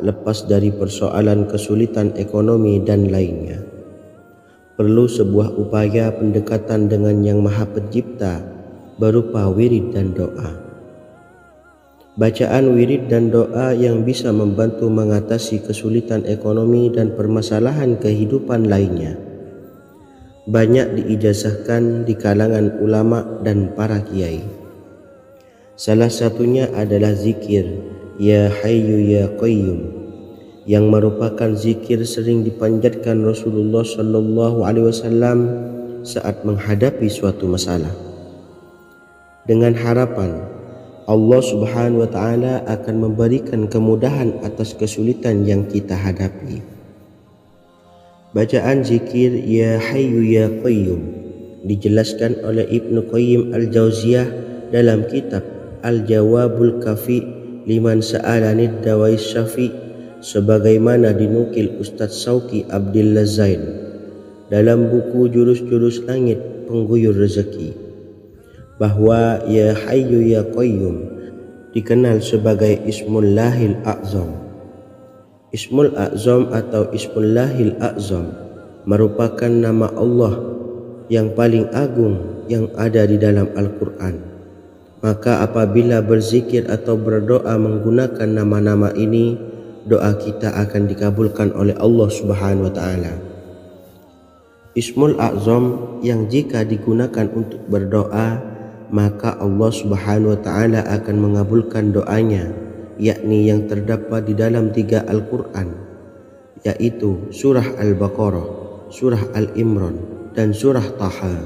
lepas dari persoalan kesulitan ekonomi dan lainnya. Perlu sebuah upaya pendekatan dengan Yang Maha Pencipta berupa wirid dan doa. Bacaan wirid dan doa yang bisa membantu mengatasi kesulitan ekonomi dan permasalahan kehidupan lainnya banyak diijazahkan di kalangan ulama dan para kiai. Salah satunya adalah zikir Ya Hayyu Ya Qayyum, yang merupakan zikir sering dipanjatkan Rasulullah SAW saat menghadapi suatu masalah, dengan harapan Allah Subhanahu wa Ta'ala akan memberikan kemudahan atas kesulitan yang kita hadapi. Bacaan zikir Ya Hayyu Ya Qayyum dijelaskan oleh Ibnu Qayyim Al-Jauziyah dalam kitab Al-Jawabul Kafi liman sa'alanid dawais syafi, sebagaimana dinukil Ustadz Sauki Abdillah Zain dalam buku Jurus-Jurus Langit Pengguyur Rezeki, bahwa Ya Hayyu Ya Qayyum dikenal sebagai Ismullahil A'zam. Ismul A'zam atau Ismullahil A'zam merupakan nama Allah yang paling agung yang ada di dalam Al-Quran. Maka apabila berzikir atau berdoa menggunakan nama-nama ini, doa kita akan dikabulkan oleh Allah Subhanahu wa Ta'ala. Ismul A'zam yang jika digunakan untuk berdoa, maka Allah Subhanahu wa Ta'ala akan mengabulkan doanya, yakni yang terdapat di dalam 3 Al-Quran, yaitu surah Al-Baqarah, surah Al-Imran, dan surah Taha.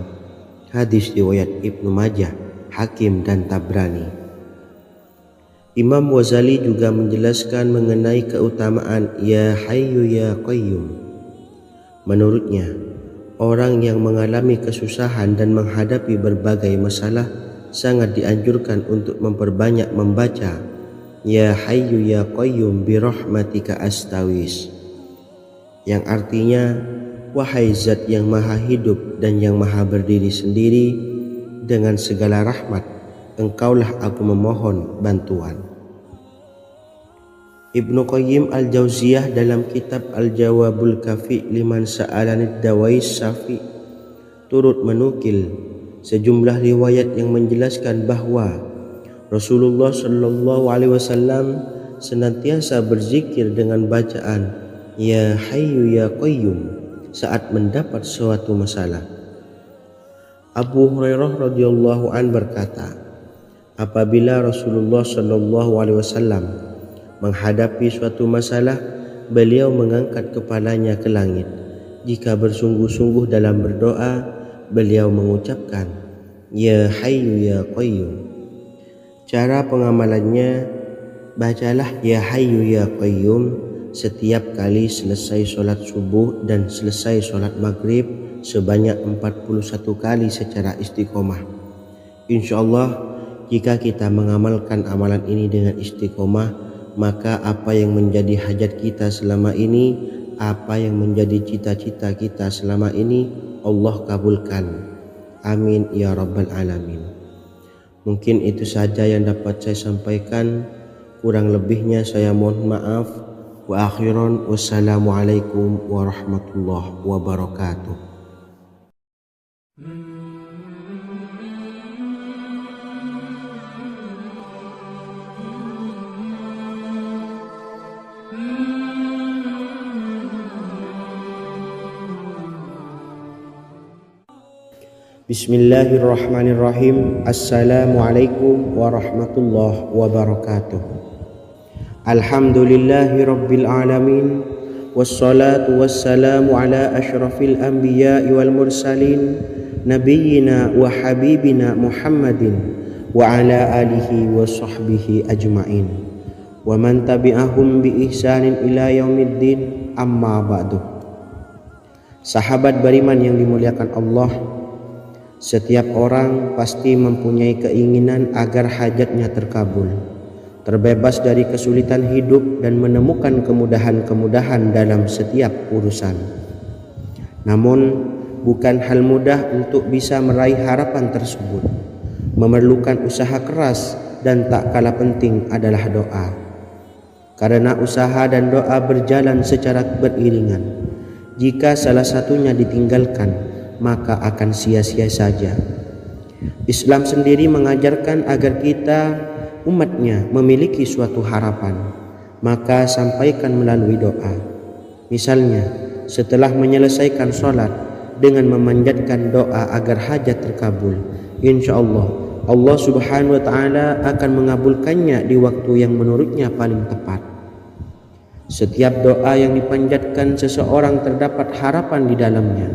Hadis riwayat Ibnu Majah, Hakim, dan Tabrani. Imam Ghazali juga menjelaskan mengenai keutamaan Ya Hayyu Ya Qayyum. Menurutnya, orang yang mengalami kesusahan dan menghadapi berbagai masalah sangat dianjurkan untuk memperbanyak membaca Ya Hayyu Ya Qayyum bi rahmatika astawis, yang artinya wahai zat yang maha hidup dan yang maha berdiri sendiri, dengan segala rahmat engkaulah aku memohon bantuan. Ibnu Qayyim Al-Jauziyah dalam kitab Al-Jawabul Kafi liman sa'alanid dawais syafi turut menukil sejumlah riwayat yang menjelaskan bahwa Rasulullah SAW senantiasa berzikir dengan bacaan Ya Hayyu Ya Qayyum saat mendapat suatu masalah. Abu Hurairah radhiyallahu an berkata, apabila Rasulullah SAW menghadapi suatu masalah, beliau mengangkat kepalanya ke langit. Jika bersungguh-sungguh dalam berdoa, beliau mengucapkan Ya Hayyu Ya Qayyum. Cara pengamalannya, bacalah Ya Hayyu Ya Qayyum setiap kali selesai sholat subuh dan selesai sholat maghrib sebanyak 41 kali secara istiqomah. Insyaallah, jika kita mengamalkan amalan ini dengan istiqomah, maka apa yang menjadi hajat kita selama ini, apa yang menjadi cita-cita kita selama ini, Allah kabulkan. Amin ya rabbal alamin. Mungkin itu saja yang dapat saya sampaikan. Kurang lebihnya saya mohon maaf. Wa akhiran, wassalamualaikum warahmatullahi wabarakatuh. Bismillahirrahmanirrahim. Assalamualaikum warahmatullahi wabarakatuh. Alhamdulillahi rabbil alamin, wassalatu wassalamu ala asyrafil anbiya'i wal mursalin, nabiyyina wa habibina Muhammadin wa ala alihi wa sahbihi ajma'in, wa man tabi'ahum bi ihsanin ila yaumiddin, amma ba'du. Sahabat beriman yang dimuliakan Allah, setiap orang pasti mempunyai keinginan agar hajatnya terkabul, terbebas dari kesulitan hidup dan menemukan kemudahan-kemudahan dalam setiap urusan. Namun, bukan hal mudah untuk bisa meraih harapan tersebut. Memerlukan usaha keras dan tak kalah penting adalah doa. karena usaha dan doa berjalan secara beriringan. Jika salah satunya ditinggalkan, maka akan sia-sia saja. Islam sendiri mengajarkan agar kita umatnya memiliki suatu harapan, maka sampaikan melalui doa. Misalnya, setelah menyelesaikan sholat dengan memanjatkan doa agar hajat terkabul, insya Allah Subhanahu wa Ta'ala akan mengabulkannya di waktu yang menurutnya paling tepat. Setiap doa yang dipanjatkan seseorang terdapat harapan di dalamnya.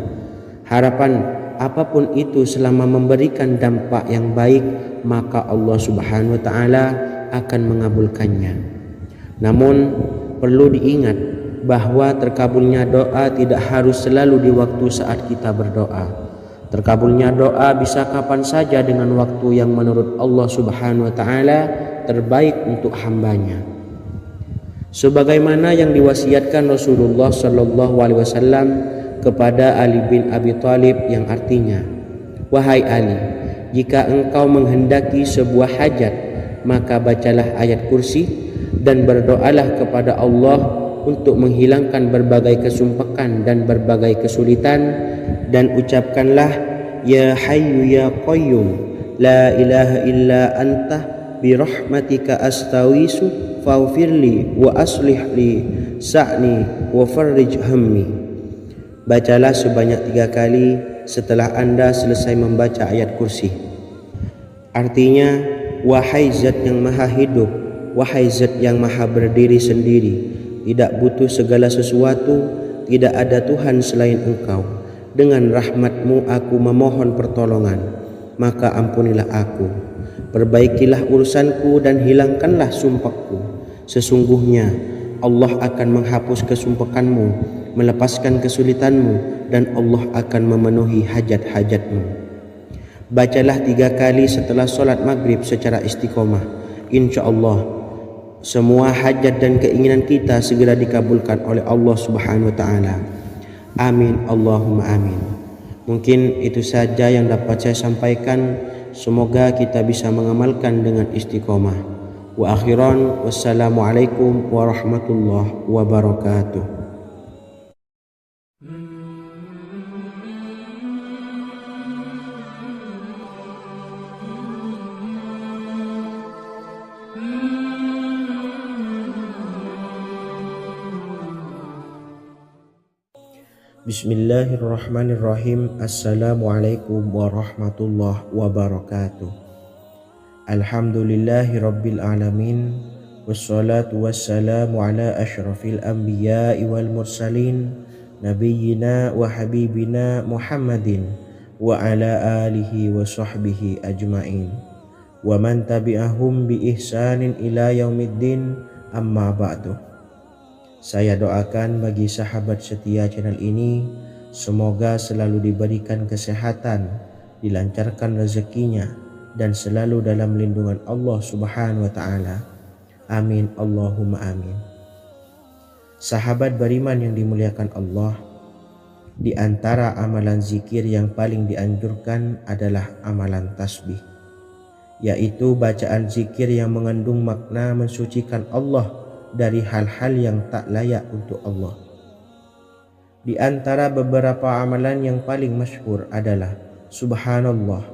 Harapan apapun itu selama memberikan dampak yang baik, maka Allah Subhanahu wa Ta'ala akan mengabulkannya. Namun perlu diingat bahwa terkabulnya doa tidak harus selalu di waktu saat kita berdoa. Terkabulnya doa bisa kapan saja dengan waktu yang menurut Allah Subhanahu wa Ta'ala terbaik untuk hambanya. Sebagaimana yang diwasiatkan Rasulullah Sallallahu Alaihi Wasallam kepada Ali bin Abi Thalib, yang artinya, wahai Ali, jika engkau menghendaki sebuah hajat, maka bacalah ayat kursi dan berdoalah kepada Allah untuk menghilangkan berbagai kesumpakan dan berbagai kesulitan, dan ucapkanlah, ya hayyu ya qayyum la ilaha illa anta birahmatika astawisu faghfirli wa aslih li sa'ni wa farrij hammi. Bacalah sebanyak 3 kali setelah Anda selesai membaca ayat kursi. Artinya, wahai zat yang maha hidup, wahai zat yang maha berdiri sendiri, tidak butuh segala sesuatu, tidak ada Tuhan selain Engkau. Dengan rahmat-Mu aku memohon pertolongan, maka ampunilah aku. Perbaikilah urusanku dan hilangkanlah sumpahku. Sesungguhnya Allah akan menghapus kesumpahanmu, melepaskan kesulitanmu, dan Allah akan memenuhi hajat-hajatmu. Bacalah 3 kali setelah sholat maghrib secara istiqomah. Insya Allah semua hajat dan keinginan kita segera dikabulkan oleh Allah Subhanahu wa Ta'ala. Amin Allahumma amin. Mungkin itu saja yang dapat saya sampaikan. Semoga kita bisa mengamalkan dengan istiqomah. Wa akhiran, wassalamualaikum warahmatullahi wabarakatuh. Bismillahirrahmanirrahim. Assalamualaikum warahmatullahi wabarakatuh. Alhamdulillahi rabbil alamin, wassalatu wassalamu ala ashrafil anbiya'i wal mursalin, nabiyyina wa habibina Muhammadin wa ala alihi wa sahbihi ajma'in, wa man tabi'ahum bi ihsanin ila yaumiddin, amma ba'du. Saya doakan bagi sahabat setia channel ini, semoga selalu diberikan kesehatan, dilancarkan rezekinya, dan selalu dalam lindungan Allah Subhanahu wa Ta'ala. Amin Allahumma amin. Sahabat beriman yang dimuliakan Allah, di antara amalan zikir yang paling dianjurkan adalah amalan tasbih, yaitu bacaan zikir yang mengandung makna mensucikan Allah dari hal-hal yang tak layak untuk Allah. Di antara beberapa amalan yang paling masyhur adalah Subhanallah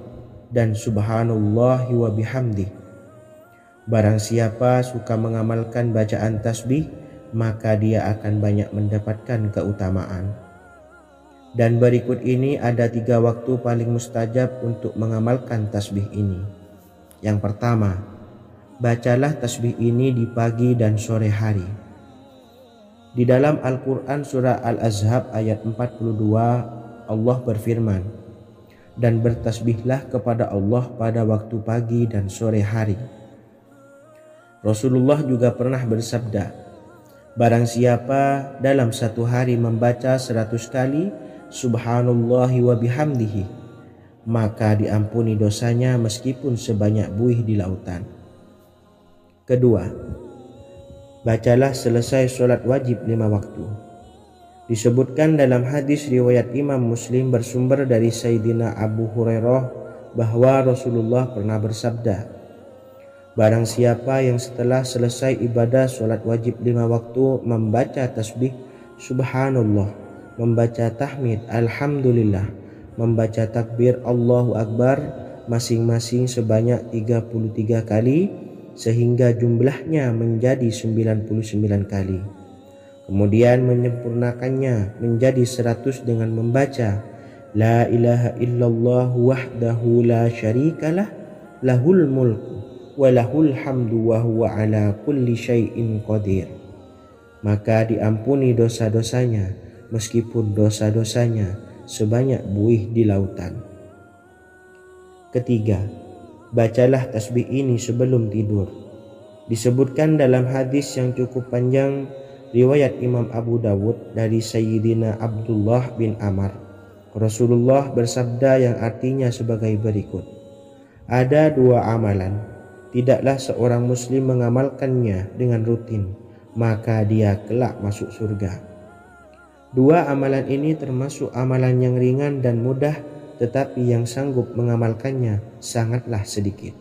dan Subhanallahi wa bihamdih. Barang siapa suka mengamalkan bacaan tasbih, maka dia akan banyak mendapatkan keutamaan. Dan berikut ini ada 3 waktu paling mustajab untuk mengamalkan tasbih ini. Yang pertama, bacalah tasbih ini di pagi dan sore hari. Di dalam Al-Quran surah Al-Ahzab ayat 42, Allah berfirman, dan bertasbihlah kepada Allah pada waktu pagi dan sore hari. Rasulullah juga pernah bersabda, barang siapa dalam satu hari membaca 100 kali Subhanallahi wa bihamdihi, maka diampuni dosanya meskipun sebanyak buih di lautan. Kedua, bacalah selesai sholat wajib 5 waktu. Disebutkan dalam hadis riwayat Imam Muslim bersumber dari Sayyidina Abu Hurairah bahwa Rasulullah pernah bersabda, Barang siapa yang setelah selesai ibadah sholat wajib 5 waktu membaca tasbih subhanallah, membaca tahmid alhamdulillah, membaca takbir Allahu Akbar masing-masing sebanyak 33 kali sehingga jumlahnya menjadi 99 kali. Kemudian menyempurnakannya menjadi 100 dengan membaca La ilaha illallah wahdahu la syarikalah lahul mulku walahul hamdu wa huwa ala kulli syai'in qadir. Maka diampuni dosa-dosanya meskipun dosa-dosanya sebanyak buih di lautan. Ketiga, bacalah tasbih ini sebelum tidur. Disebutkan dalam hadis yang cukup panjang riwayat Imam Abu Dawud dari Sayyidina Abdullah bin Amr, Rasulullah bersabda yang artinya sebagai berikut. Ada 2 amalan, tidaklah seorang muslim mengamalkannya dengan rutin, maka dia kelak masuk surga. 2 amalan ini termasuk amalan yang ringan dan mudah, tetapi yang sanggup mengamalkannya sangatlah sedikit.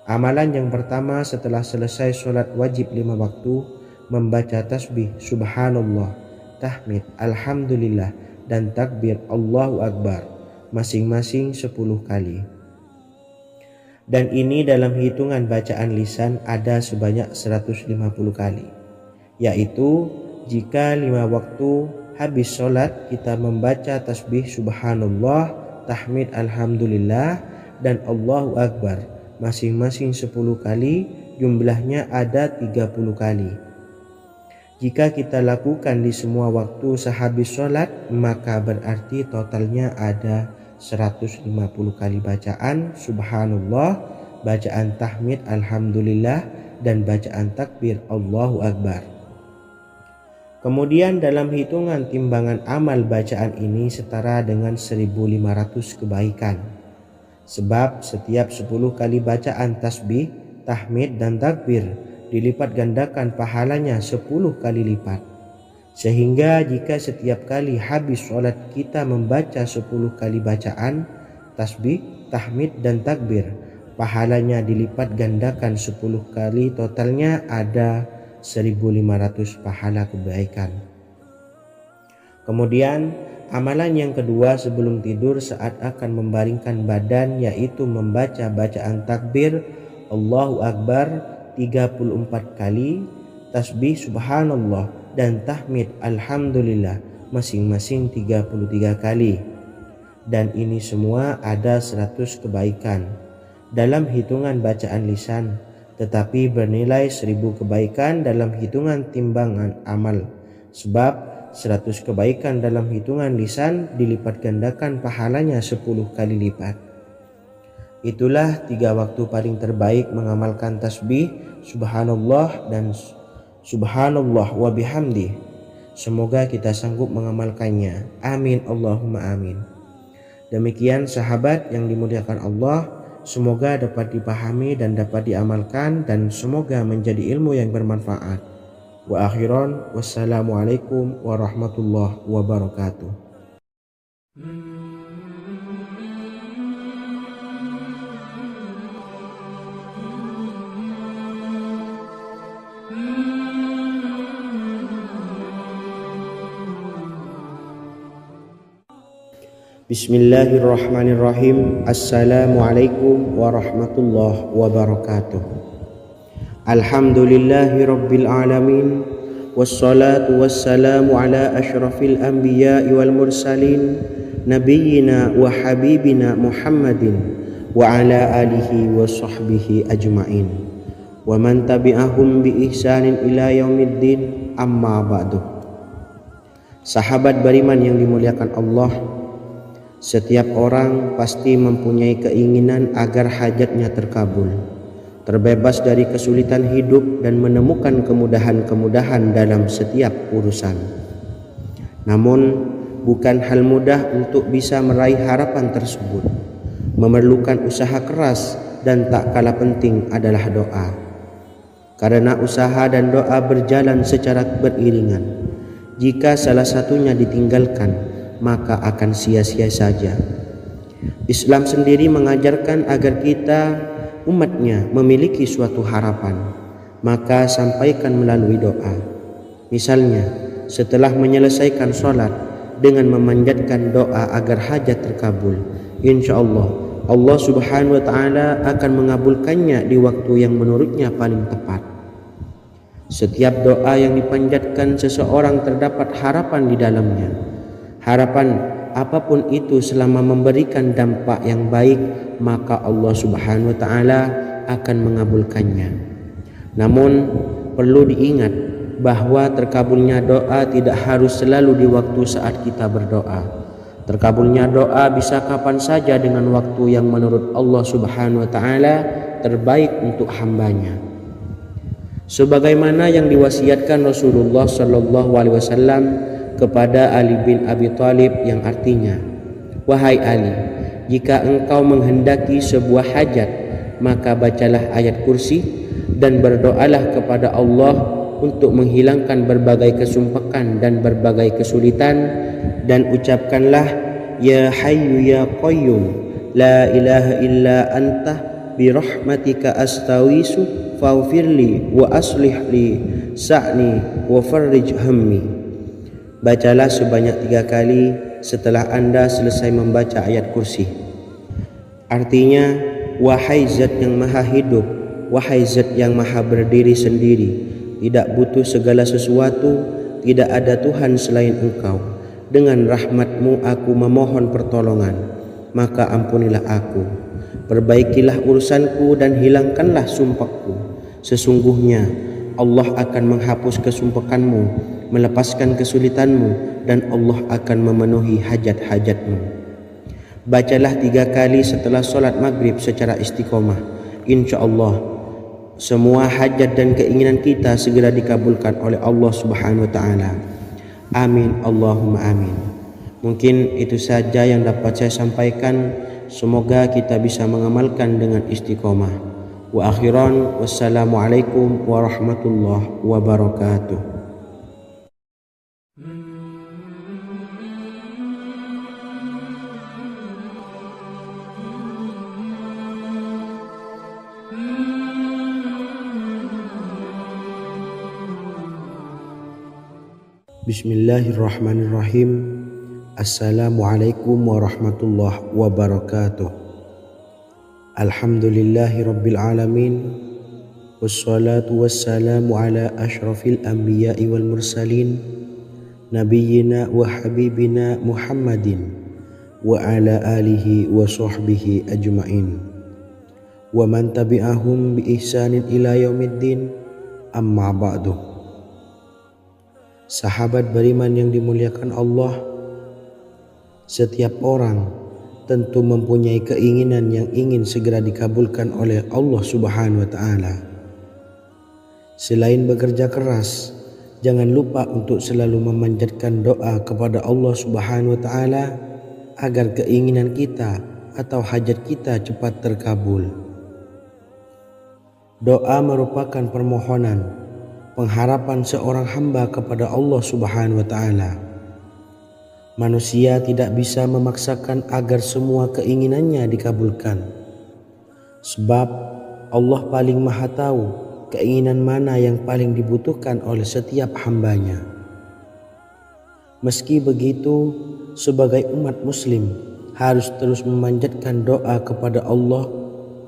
Amalan yang pertama setelah selesai sholat wajib 5 waktu, membaca tasbih subhanallah, tahmid alhamdulillah, dan takbir Allahu Akbar masing-masing 10 kali. Dan ini dalam hitungan bacaan lisan ada sebanyak 150 kali, yaitu jika 5 waktu habis sholat kita membaca tasbih subhanallah, tahmid alhamdulillah, dan Allahu Akbar masing-masing 10 kali, jumlahnya ada 30 kali. Jika kita lakukan di semua waktu sehabis sholat, maka berarti totalnya ada 150 kali bacaan subhanallah, bacaan tahmid alhamdulillah, dan bacaan takbir Allahu Akbar. Kemudian dalam hitungan timbangan amal bacaan ini setara dengan 1500 kebaikan. Sebab setiap 10 kali bacaan tasbih, tahmid, dan takbir dilipat gandakan pahalanya 10 kali lipat. Sehingga jika setiap kali habis sholat kita membaca 10 kali bacaan tasbih, tahmid, dan takbir, pahalanya dilipat gandakan 10 kali, totalnya ada 1500 pahala kebaikan. Kemudian amalan yang kedua sebelum tidur saat akan membaringkan badan, yaitu membaca bacaan takbir Allahu Akbar 34 kali, tasbih subhanallah, dan tahmid alhamdulillah masing-masing 33 kali. Dan ini semua ada 100 kebaikan dalam hitungan bacaan lisan, tetapi bernilai 1000 kebaikan dalam hitungan timbangan amal. Sebab 100 kebaikan dalam hitungan lisan dilipat gandakan pahalanya 10 kali lipat. Itulah 3 waktu paling terbaik mengamalkan tasbih subhanallah dan subhanallah wa bihamdi. Semoga kita sanggup mengamalkannya. Amin Allahumma amin. Demikian sahabat yang dimuliakan Allah, semoga dapat dipahami dan dapat diamalkan, dan semoga menjadi ilmu yang bermanfaat. Wa akhiran, wassalamualaikum warahmatullahi wabarakatuh. Bismillahirrahmanirrahim. Assalamualaikum warahmatullahi wabarakatuh. Alhamdulillahi rabbil alamin, wassalatu wassalamu ala ashrafil anbiya'i wal mursalin, nabiyyina wa habibina Muhammadin wa ala alihi wa sahbihi ajma'in, wa man tabi'ahum bi ihsanin ila yaumiddin, amma ba'du. Sahabat beriman yang dimuliakan Allah, setiap orang pasti mempunyai keinginan agar hajatnya terkabul, terbebas dari kesulitan hidup, dan menemukan kemudahan-kemudahan dalam setiap urusan. Namun, bukan hal mudah untuk bisa meraih harapan tersebut. Memerlukan usaha keras, dan tak kalah penting adalah doa. Karena usaha dan doa berjalan secara beriringan. Jika salah satunya ditinggalkan, maka akan sia-sia saja. Islam sendiri mengajarkan agar kita umatnya memiliki suatu harapan, maka sampaikan melalui doa. Misalnya, setelah menyelesaikan sholat dengan memanjatkan doa agar hajat terkabul, insya Allah Allah Subhanahu wa Ta'ala akan mengabulkannya di waktu yang menurutnya paling tepat. Setiap doa yang dipanjatkan seseorang terdapat harapan di dalamnya. Harapan apapun itu selama memberikan dampak yang baik, maka Allah Subhanahu wa Ta'ala akan mengabulkannya. Namun perlu diingat bahwa terkabulnya doa tidak harus selalu di waktu saat kita berdoa. Terkabulnya doa bisa kapan saja dengan waktu yang menurut Allah Subhanahu wa Ta'ala terbaik untuk hambanya. Sebagaimana yang diwasiatkan Rasulullah Sallallahu Alaihi Wasallam kepada Ali bin Abi Thalib, yang artinya, wahai Ali, jika engkau menghendaki sebuah hajat, maka bacalah ayat kursi dan berdoalah kepada Allah untuk menghilangkan berbagai kesumpakan dan berbagai kesulitan, dan ucapkanlah, ya Hayyu ya Qayyum, la ilaha illa anta birahmatika astawisu faghfirli wa aslih li sa'ni wa farrij hammi. Bacalah sebanyak 3 kali setelah Anda selesai membaca ayat kursi. Artinya, wahai zat yang maha hidup, wahai zat yang maha berdiri sendiri, tidak butuh segala sesuatu, tidak ada Tuhan selain Engkau. Dengan rahmat-Mu aku memohon pertolongan, maka ampunilah aku, perbaikilah urusanku dan hilangkanlah sumpahku. Sesungguhnya Allah akan menghapus kesumpakanmu, melepaskan kesulitanmu, dan Allah akan memenuhi hajat-hajatmu. Bacalah 3 kali setelah sholat maghrib secara istiqomah. Insya Allah semua hajat dan keinginan kita segera dikabulkan oleh Allah Subhanahu wa Ta'ala. Amin Allahumma amin. Mungkin itu saja yang dapat saya sampaikan. Semoga kita bisa mengamalkan dengan istiqomah. Wa akhiran, wassalamualaikum warahmatullahi wabarakatuh. Bismillahirrahmanirrahim. Assalamualaikum warahmatullahi wabarakatuh. Alhamdulillahi rabbil alamin, wassalatu wassalamu ala ashrafil anbiya'i wal mursalin, nabiyyina wa habibina Muhammadin wa ala alihi wa sahbihi ajma'in, wa man tabi'ahum bi ihsanin ila yaumiddin, amma ba'du. Sahabat beriman yang dimuliakan Allah, setiap orang tentu mempunyai keinginan yang ingin segera dikabulkan oleh Allah Subhanahu wa Ta'ala. Selain bekerja keras, jangan lupa untuk selalu memanjatkan doa kepada Allah Subhanahu wa Ta'ala agar keinginan kita atau hajat kita cepat terkabul. Doa merupakan permohonan, pengharapan seorang hamba kepada Allah Subhanahu wa Ta'ala. Manusia tidak bisa memaksakan agar semua keinginannya dikabulkan, sebab Allah paling maha tahu keinginan mana yang paling dibutuhkan oleh setiap hambanya. Meski begitu, sebagai umat muslim harus terus memanjatkan doa kepada Allah,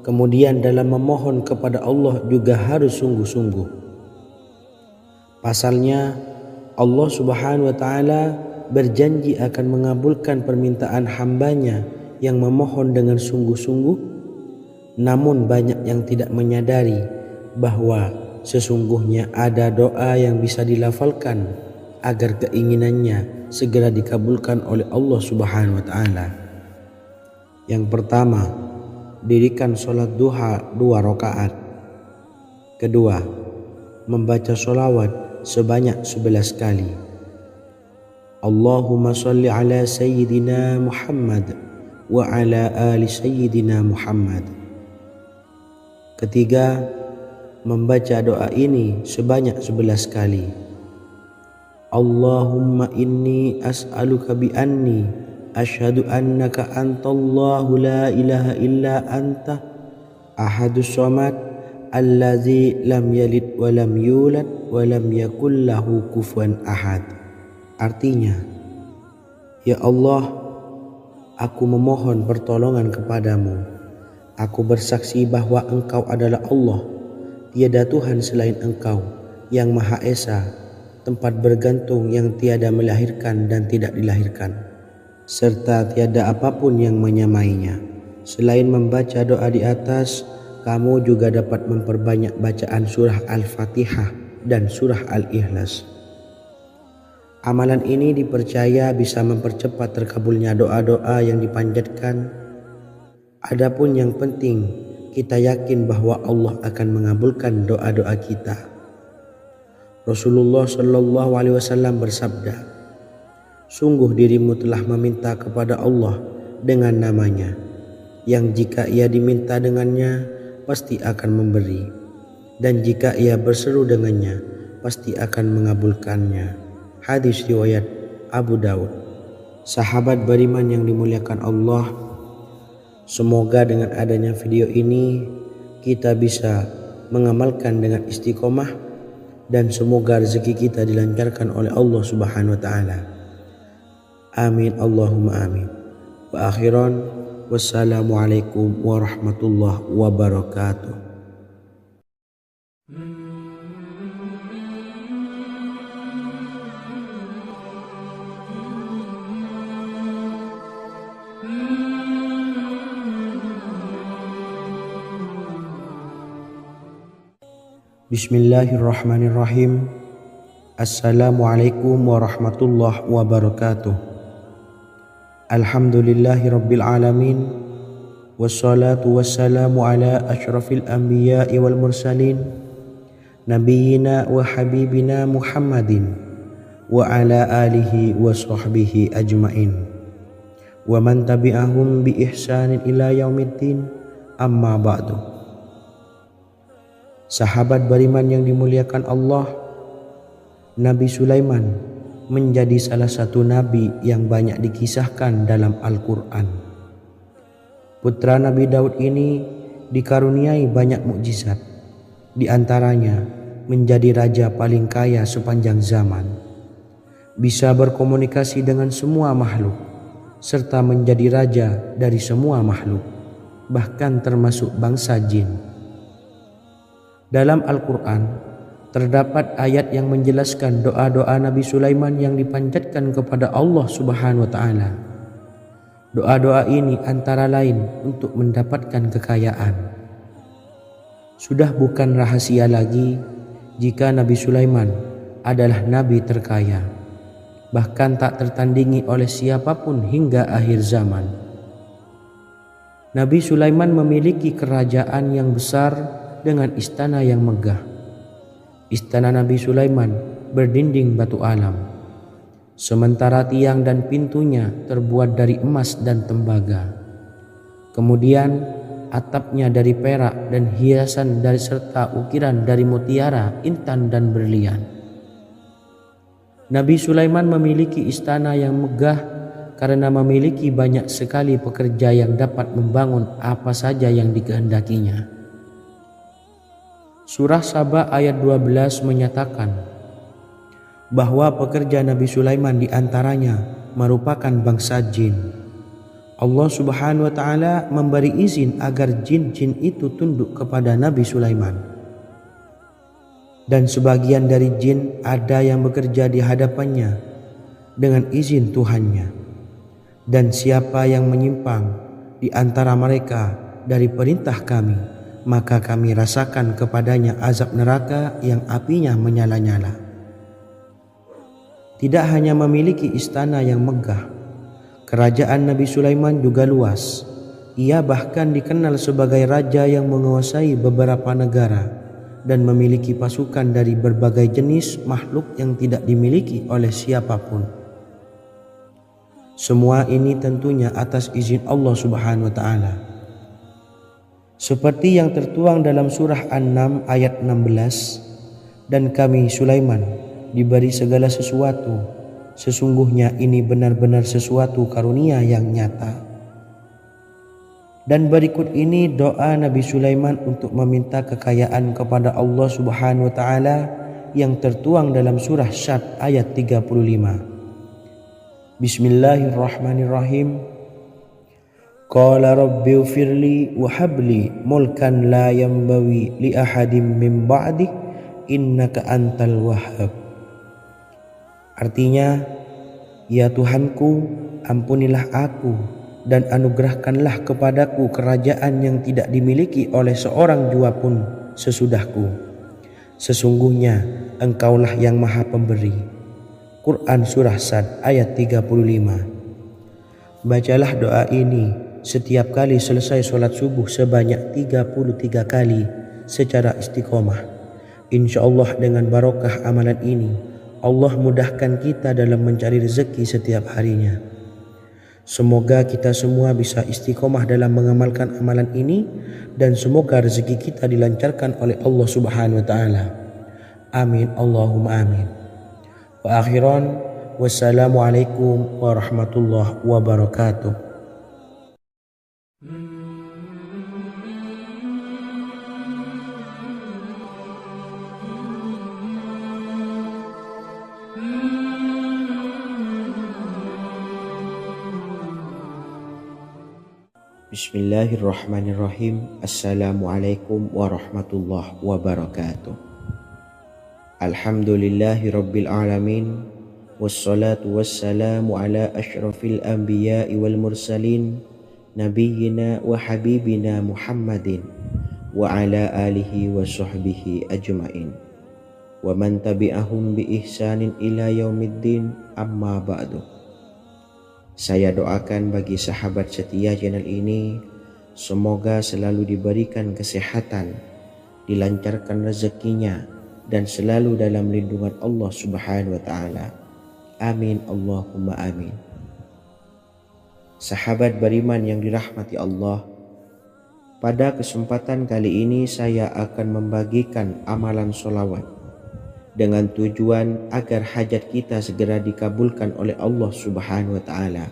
kemudian dalam memohon kepada Allah juga harus sungguh-sungguh. Pasalnya, Allah Subhanahu wa Ta'ala berjanji akan mengabulkan permintaan hambanya yang memohon dengan sungguh-sungguh. Namun banyak yang tidak menyadari bahwa sesungguhnya ada doa yang bisa dilafalkan agar keinginannya segera dikabulkan oleh Allah Subhanahu wa Ta'ala. Yang pertama, dirikan sholat duha 2 rakaat. Kedua, membaca sholawat sebanyak 11 kali. Allahumma salli ala Sayyidina Muhammad wa ala ali Sayyidina Muhammad. Ketiga, membaca doa ini sebanyak 11 kali. Allahumma inni as'aluka bi anni asyhadu annaka antallahu la ilaha illa anta Ahadus Samad, Allazi lam yalid wa lam yulad wa lam yakul lahu kufuwan ahad. Artinya, ya Allah, aku memohon pertolongan kepadamu. Aku bersaksi bahwa Engkau adalah Allah, tiada Tuhan selain Engkau, yang Maha Esa, tempat bergantung yang tiada melahirkan dan tidak dilahirkan, serta tiada apapun yang menyamainya. Selain membaca doa di atas, kamu juga dapat memperbanyak bacaan surah Al-Fatihah dan surah Al-Ikhlas. Amalan ini dipercaya bisa mempercepat terkabulnya doa-doa yang dipanjatkan. Adapun yang penting, kita yakin bahwa Allah akan mengabulkan doa-doa kita. Rasulullah Shallallahu Alaihi Wasallam bersabda, sungguh dirimu telah meminta kepada Allah dengan namanya, yang jika ia diminta dengannya pasti akan memberi, dan jika ia berseru dengannya pasti akan mengabulkannya. Hadis riwayat Abu Daud. Sahabat beriman yang dimuliakan Allah, semoga dengan adanya video ini kita bisa mengamalkan dengan istiqomah, dan semoga rezeki kita dilancarkan oleh Allah Subhanahu wa taala. Amin Allahumma amin. Wa akhiran, wassalamualaikum warahmatullahi wabarakatuh. Bismillahirrahmanirrahim. Assalamualaikum warahmatullahi wabarakatuh. Alhamdulillahi rabbil alamin. Wassalatu wassalamu ala ashrafil anbiya'i wal mursalin, nabiyyina wa habibina Muhammadin wa ala alihi wa sahbihi ajmain, wa man tabi'ahum bi ihsanin ila yaumiddin, amma ba'du. Sahabat beriman yang dimuliakan Allah, Nabi Sulaiman menjadi salah satu nabi yang banyak dikisahkan dalam Al-Quran. Putra Nabi Daud ini dikaruniai banyak mukjizat, di antaranya menjadi raja paling kaya sepanjang zaman, bisa berkomunikasi dengan semua makhluk, serta menjadi raja dari semua makhluk, bahkan termasuk bangsa jin. Dalam Al-Quran terdapat ayat yang menjelaskan doa-doa Nabi Sulaiman yang dipanjatkan kepada Allah Subhanahu wa taala. Doa-doa ini antara lain untuk mendapatkan kekayaan. Sudah bukan rahasia lagi jika Nabi Sulaiman adalah nabi terkaya, bahkan tak tertandingi oleh siapapun hingga akhir zaman. Nabi Sulaiman memiliki kerajaan yang besar dengan istana yang megah. Istana Nabi Sulaiman berdinding batu alam, sementara tiang dan pintunya terbuat dari emas dan tembaga. Kemudian atapnya dari perak dan hiasan dari serta ukiran dari mutiara, intan dan berlian. Nabi Sulaiman memiliki istana yang megah karena memiliki banyak sekali pekerja yang dapat membangun apa saja yang dikehendakinya. Surah Saba ayat 12 menyatakan bahwa pekerja Nabi Sulaiman diantaranya merupakan bangsa jin. Allah Subhanahu wa taala memberi izin agar jin-jin itu tunduk kepada Nabi Sulaiman. Dan sebagian dari jin ada yang bekerja di hadapannya dengan izin Tuhannya. Dan siapa yang menyimpang di antara mereka dari perintah kami, maka kami rasakan kepadanya azab neraka yang apinya menyala-nyala. Tidak hanya memiliki istana yang megah, kerajaan Nabi Sulaiman juga luas. Ia bahkan dikenal sebagai raja yang menguasai beberapa negara dan memiliki pasukan dari berbagai jenis makhluk yang tidak dimiliki oleh siapapun. Semua ini tentunya atas izin Allah Subhanahu wa taala. Seperti yang tertuang dalam surah An-Naml ayat 16, dan kami Sulaiman diberi segala sesuatu, sesungguhnya ini benar-benar sesuatu karunia yang nyata. Dan berikut ini doa Nabi Sulaiman untuk meminta kekayaan kepada Allah Subhanahu wa taala yang tertuang dalam surah Syad ayat 35. Bismillahirrahmanirrahim. Qala rabbi ighfirli wa habli mulkan la yanbawi li ahadim min ba'di innaka antal wahhab. Artinya, ya Tuhanku, ampunilah aku dan anugerahkanlah kepadaku kerajaan yang tidak dimiliki oleh seorang jua pun sesudahku. Sesungguhnya Engkaulah yang Maha Pemberi. Quran Surah Sad ayat 35. Bacalah doa ini setiap kali selesai sholat subuh sebanyak 33 kali secara istiqomah. Insya Allah dengan barokah amalan ini, Allah mudahkan kita dalam mencari rezeki setiap harinya. Semoga kita semua bisa istiqomah dalam mengamalkan amalan ini dan semoga rezeki kita dilancarkan oleh Allah Subhanahu wa taala. Amin Allahumma amin. Wa akhiran wassalamualaikum warahmatullahi wabarakatuh. Bismillahirrahmanirrahim. Assalamualaikum warahmatullahi wabarakatuh. Alhamdulillahi rabbil alamin. Wassalatu wassalamu ala ashrafil anbiya'i wal mursalin nabiyyina wa habibina Muhammadin wa ala alihi wa sahbihi ajma'in wa man tabi'ahum bi ihsanin ila yaumiddin, amma ba'du. Saya doakan bagi sahabat setia channel ini, semoga selalu diberikan kesehatan, dilancarkan rezekinya, dan selalu dalam lindungan Allah Subhanahu wa taala. Amin Allahumma amin. Sahabat beriman yang dirahmati Allah, pada kesempatan kali ini saya akan membagikan amalan sholawat dengan tujuan agar hajat kita segera dikabulkan oleh Allah Subhanahu wa taala.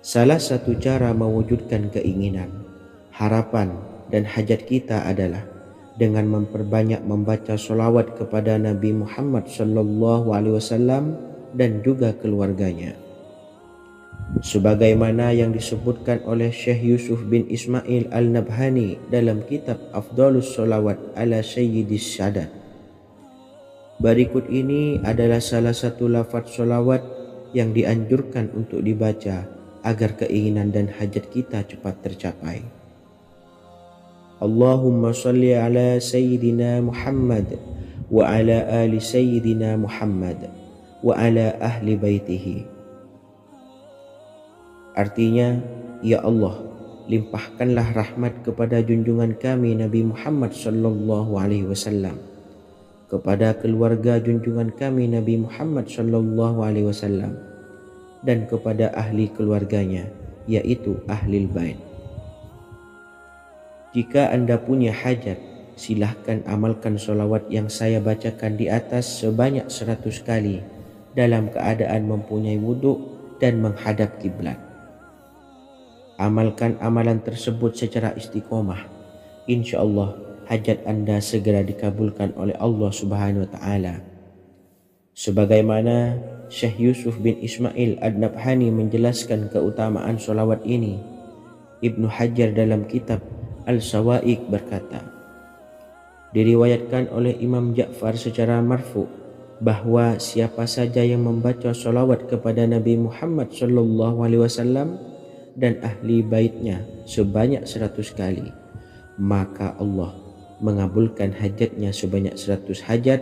Salah satu cara mewujudkan keinginan, harapan, dan hajat kita adalah dengan memperbanyak membaca sholawat kepada Nabi Muhammad SAW dan juga keluarganya. Sebagaimana yang disebutkan oleh Syekh Yusuf bin Ismail Al-Nabhani dalam kitab Afdhalus Sholawat ala Sayyidis Sadat. Berikut ini adalah salah satu lafaz sholawat yang dianjurkan untuk dibaca agar keinginan dan hajat kita cepat tercapai. Allahumma salli ala Sayyidina Muhammad wa ala ali Sayyidina Muhammad wa ala ahli baitihi. Artinya, ya Allah, limpahkanlah rahmat kepada junjungan kami Nabi Muhammad sallallahu alaihi wasallam, kepada keluarga junjungan kami Nabi Muhammad sallallahu alaihi wasallam, dan kepada ahli keluarganya, yaitu ahlil bait. Jika Anda punya hajat, silahkan amalkan sholawat yang saya bacakan di atas sebanyak 100 kali dalam keadaan mempunyai wudhu dan menghadap kiblat. Amalkan amalan tersebut secara istiqomah. Insya Allah hajat Anda segera dikabulkan oleh Allah Subhanahu wa taala. Sebagaimana Syekh Yusuf bin Ismail Ad-Nabhani menjelaskan keutamaan sholawat ini, Ibnu Hajar dalam kitab Al-Sawa'iq berkata, diriwayatkan oleh Imam Ja'far secara marfu bahwa siapa saja yang membaca sholawat kepada Nabi Muhammad SAW dan ahli baitnya sebanyak 100 kali, maka Allah mengabulkan hajatnya sebanyak 100 hajat,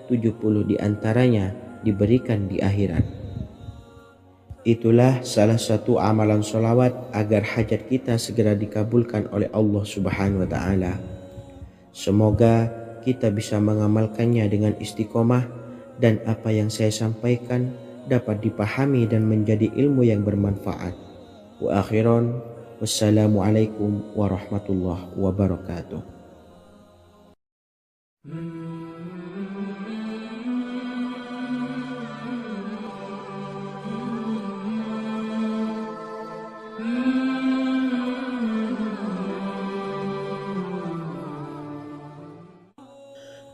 70 diantaranya diberikan di akhirat. Itulah salah satu amalan sholawat agar hajat kita segera dikabulkan oleh Allah Subhanahu wa taala. Semoga kita bisa mengamalkannya dengan istiqomah dan apa yang saya sampaikan dapat dipahami dan menjadi ilmu yang bermanfaat. Wa akhiran, wassalamualaikum warahmatullahi wabarakatuh.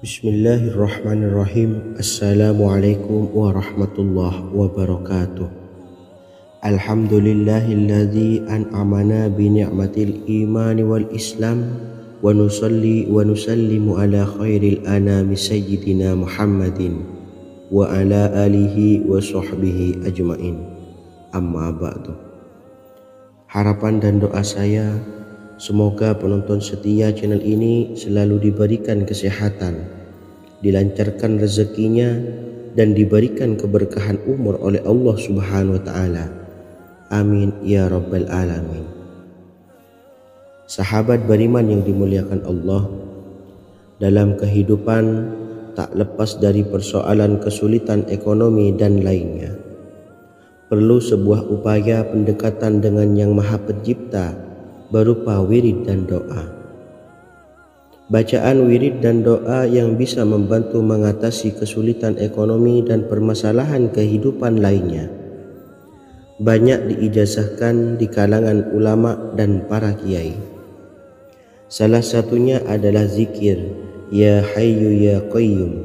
Bismillahirrahmanirrahim. Assalamualaikum warahmatullahi wabarakatuh. Alhamdulillahilladzi an'amana bi ni'matil imani wal islam wa nusalli wa nusallimu ala khairil anami sayyidina Muhammadin wa ala alihi wa sahbihi ajmain. Amma ba'du. Harapan dan doa saya, semoga penonton setia channel ini selalu diberikan kesehatan, dilancarkan rezekinya, dan diberikan keberkahan umur oleh Allah Subhanahu wa Ta'ala. Amin ya Rabbal Alamin. Sahabat beriman yang dimuliakan Allah, dalam kehidupan tak lepas dari persoalan kesulitan ekonomi dan lainnya. Perlu sebuah upaya pendekatan dengan Yang Maha Pencipta berupa wirid dan doa. Bacaan wirid dan doa yang bisa membantu mengatasi kesulitan ekonomi dan permasalahan kehidupan lainnya banyak diijazahkan di kalangan ulama dan para kiai. Salah satunya adalah zikir Ya Hayyu Ya Qayyum,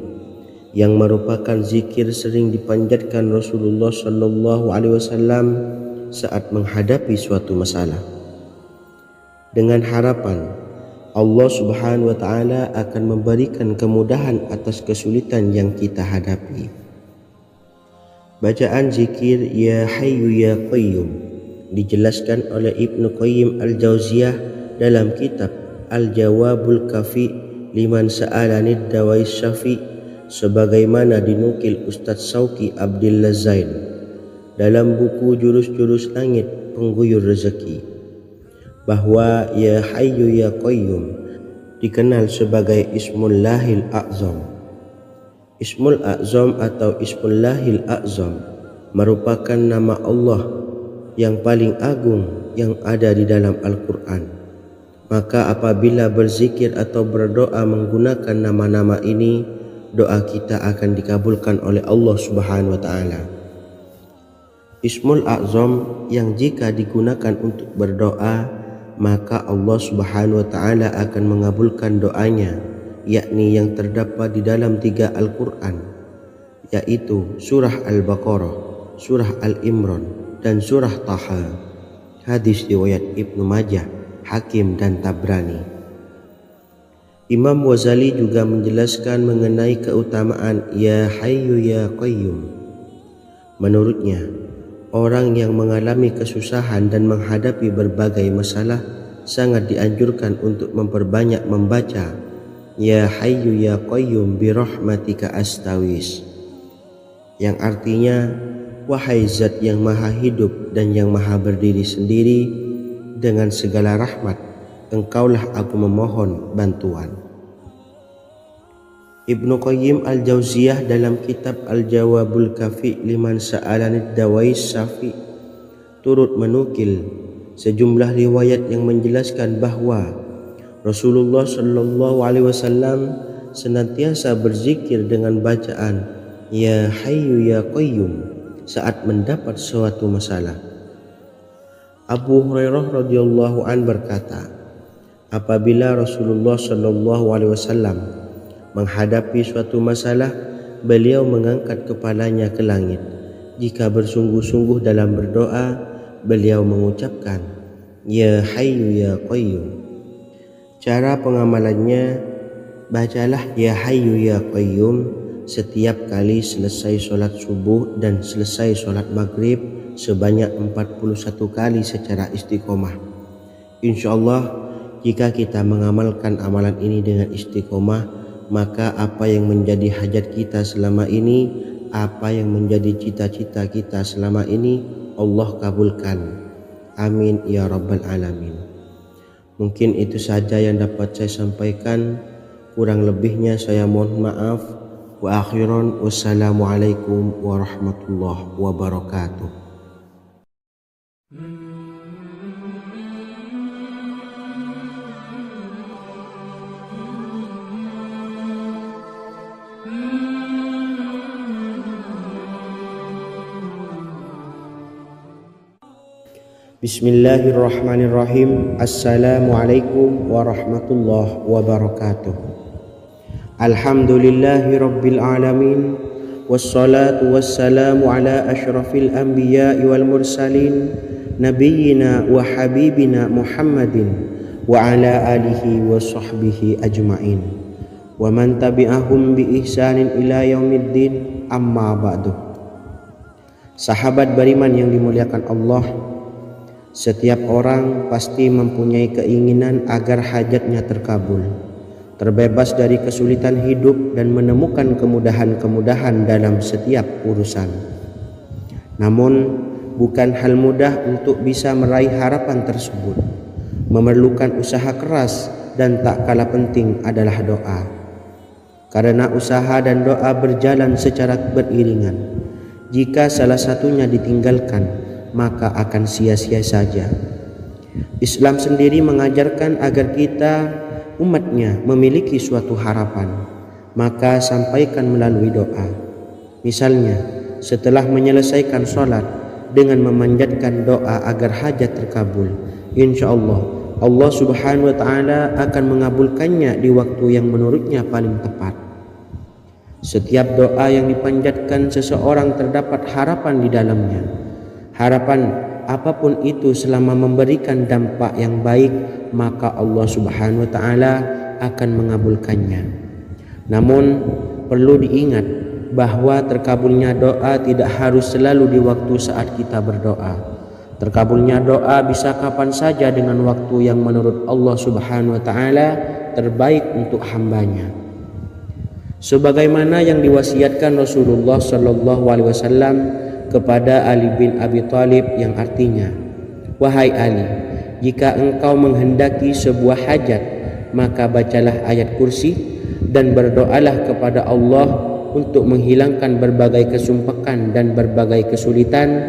yang merupakan zikir sering dipanjatkan Rasulullah SAW saat menghadapi suatu masalah, dengan harapan Allah Subhanahu wa Ta'ala akan memberikan kemudahan atas kesulitan yang kita hadapi. Bacaan zikir Ya Hayyu Ya Qayyum dijelaskan oleh Ibnu Qayyim Al-Jauziyah dalam kitab Al-Jawabul Kafi liman sa'alanid dawais syafi, sebagaimana dinukil Ustadz Sauki Abdillah Zain dalam buku Jurus-Jurus Langit Pengguyur Rezeki, bahwa Ya Hayyu Ya Qayyum dikenal sebagai Ismullahil A'zam. Ismul A'zam atau Ismullahil A'zam merupakan nama Allah yang paling agung yang ada di dalam Al-Quran. Maka apabila berzikir atau berdoa menggunakan nama-nama ini, doa kita akan dikabulkan oleh Allah Subhanahu wa Ta'ala. Ismul A'zam yang jika digunakan untuk berdoa, maka Allah Subhanahu wa Ta'ala akan mengabulkan doanya, yakni yang terdapat di dalam 3 Al-Quran, yaitu surah Al-Baqarah, surah Al-Imran, dan surah Taha. Hadis riwayat Ibnu Majah, Hakim, dan Tabrani. Imam Ghazali juga menjelaskan mengenai keutamaan Ya Hayyu Ya Qayyum. Menurutnya, orang yang mengalami kesusahan dan menghadapi berbagai masalah sangat dianjurkan untuk memperbanyak membaca Ya Hayyu Ya Qayyum bi rahmatika astawis, yang artinya, wahai zat yang maha hidup dan yang maha berdiri sendiri, dengan segala rahmat engkaulah aku memohon bantuan. Ibnu Qayyim Al-Jauziyah dalam kitab Al-Jawabul Kafi liman sa'alanid dawais syafi turut menukil sejumlah riwayat yang menjelaskan bahwa Rasulullah SAW senantiasa berzikir dengan bacaan Ya Hayyu Ya Qayyum saat mendapat suatu masalah. Abu Hurairah radhiyallahu an berkata, apabila Rasulullah SAW menghadapi suatu masalah, beliau mengangkat kepalanya ke langit. Jika bersungguh-sungguh dalam berdoa, beliau mengucapkan Ya Hayyu Ya Qayyum. Cara pengamalannya, bacalah Ya Hayyu Ya Qayyum setiap kali selesai sholat subuh dan selesai sholat maghrib sebanyak 41 kali secara istiqomah. InsyaAllah, jika kita mengamalkan amalan ini dengan istiqomah, maka apa yang menjadi hajat kita selama ini, apa yang menjadi cita-cita kita selama ini, Allah kabulkan. Amin ya Rabbal Alamin. Mungkin itu saja yang dapat saya sampaikan. Kurang lebihnya saya mohon maaf. Wa akhiran, wassalamualaikum warahmatullahi wabarakatuh. Bismillahirrahmanirrahim. Assalamualaikum warahmatullahi wabarakatuh. Alhamdulillahi Rabbil Alamin. Wassalatu wassalamu ala ashrafil anbiya'i wal mursalin Nabiyyina wa habibina Muhammadin wa ala alihi wa sahbihi ajma'in wa man tabi'ahum bi ihsanin ila yaumiddin, amma ba'du. Sahabat beriman yang dimuliakan Allah, setiap orang pasti mempunyai keinginan agar hajatnya terkabul, terbebas dari kesulitan hidup dan menemukan kemudahan-kemudahan dalam setiap urusan. Namun bukan hal mudah untuk bisa meraih harapan tersebut. Memerlukan usaha keras dan tak kalah penting adalah doa. Karena usaha dan doa berjalan secara beriringan. Jika salah satunya ditinggalkan, maka akan sia-sia saja. Islam sendiri mengajarkan agar kita umatnya memiliki suatu harapan, maka sampaikan melalui doa. Misalnya, setelah menyelesaikan sholat dengan memanjatkan doa agar hajat terkabul, insya Allah subhanahu wa ta'ala akan mengabulkannya di waktu yang menurutnya paling tepat. Setiap doa yang dipanjatkan seseorang terdapat harapan di dalamnya. Harapan apapun itu selama memberikan dampak yang baik, maka Allah subhanahu wa ta'ala akan mengabulkannya. Namun perlu diingat bahwa terkabulnya doa tidak harus selalu di waktu saat kita berdoa. Terkabulnya doa bisa kapan saja dengan waktu yang menurut Allah subhanahu wa ta'ala terbaik untuk hambanya. Sebagaimana yang diwasiatkan Rasulullah sallallahu alaihi wasallam kepada Ali bin Abi Thalib, yang artinya, "Wahai Ali, jika engkau menghendaki sebuah hajat, maka bacalah ayat kursi dan berdoalah kepada Allah untuk menghilangkan berbagai kesumpekan dan berbagai kesulitan,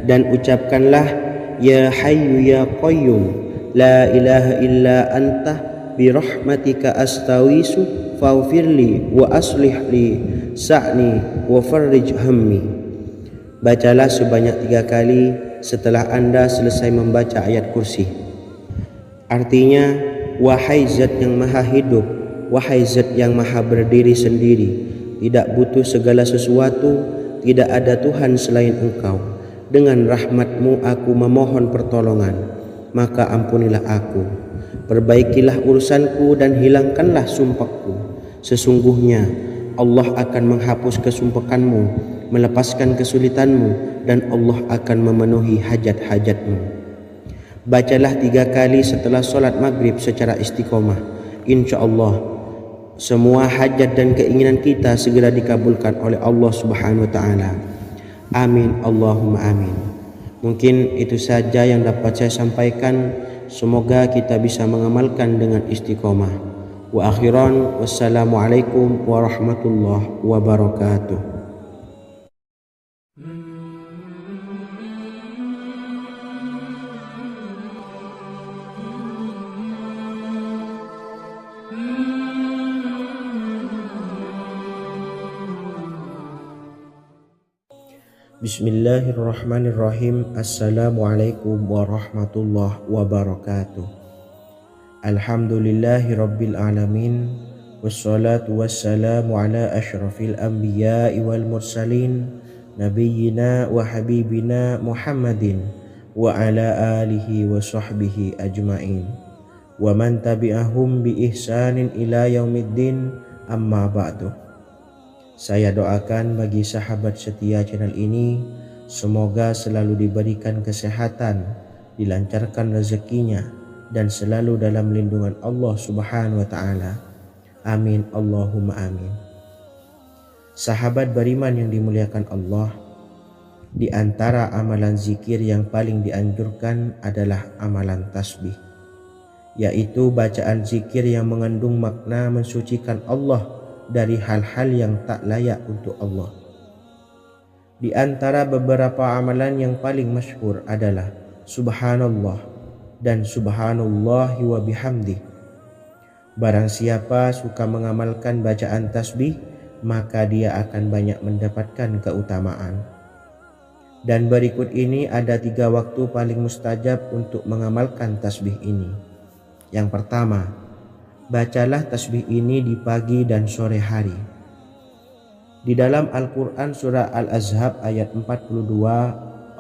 dan ucapkanlah, Ya Hayyu Ya Qayyum, La ilaha illa anta birahmatika astawisu faghfirli wa aslih li sa'ni wa farrij hammi." Bacalah sebanyak 3 kali setelah Anda selesai membaca ayat kursi. Artinya, wahai zat yang maha hidup, wahai zat yang maha berdiri sendiri, tidak butuh segala sesuatu, tidak ada Tuhan selain Engkau. Dengan rahmat-Mu aku memohon pertolongan, maka ampunilah aku. Perbaikilah urusanku dan hilangkanlah sumpahku. Sesungguhnya Allah akan menghapus kesumpekanmu, melepaskan kesulitanmu, dan Allah akan memenuhi hajat-hajatmu. Bacalah 3 kali setelah sholat maghrib secara istiqomah. Insya Allah semua hajat dan keinginan kita segera dikabulkan oleh Allah subhanahu wa ta'ala. Amin Allahumma amin. Mungkin itu saja yang dapat saya sampaikan. Semoga kita bisa mengamalkan dengan istiqomah. Wa akhiran, wassalamualaikum warahmatullahi wabarakatuh. Bismillahirrahmanirrahim. Assalamualaikum warahmatullahi wabarakatuh. Alhamdulillahi Rabbil Alamin. Wassalatu wassalamu ala ashrafil anbiya'i wal mursalin Nabiyyina wa habibina Muhammadin wa ala alihi wa sahbihi ajma'in wa man tabi'ahum bi ihsanin ila yaumiddin, amma ba'du. Saya doakan bagi sahabat setia channel ini, semoga selalu diberikan kesehatan, dilancarkan rezekinya, dan selalu dalam lindungan Allah subhanahu wa ta'ala. Amin Allahumma amin. Sahabat beriman yang dimuliakan Allah, di antara amalan zikir yang paling dianjurkan adalah amalan tasbih, yaitu bacaan zikir yang mengandung makna mensucikan Allah dari hal-hal yang tak layak untuk Allah. Di antara beberapa amalan yang paling masyhur adalah Subhanallah dan Subhanallahi wa bihamdih. Barang siapa suka mengamalkan bacaan tasbih, maka dia akan banyak mendapatkan keutamaan. Dan berikut ini ada 3 waktu paling mustajab untuk mengamalkan tasbih ini. Yang pertama, bacalah tasbih ini di pagi dan sore hari. Di dalam Al-Quran surah Al-Ahzab ayat 42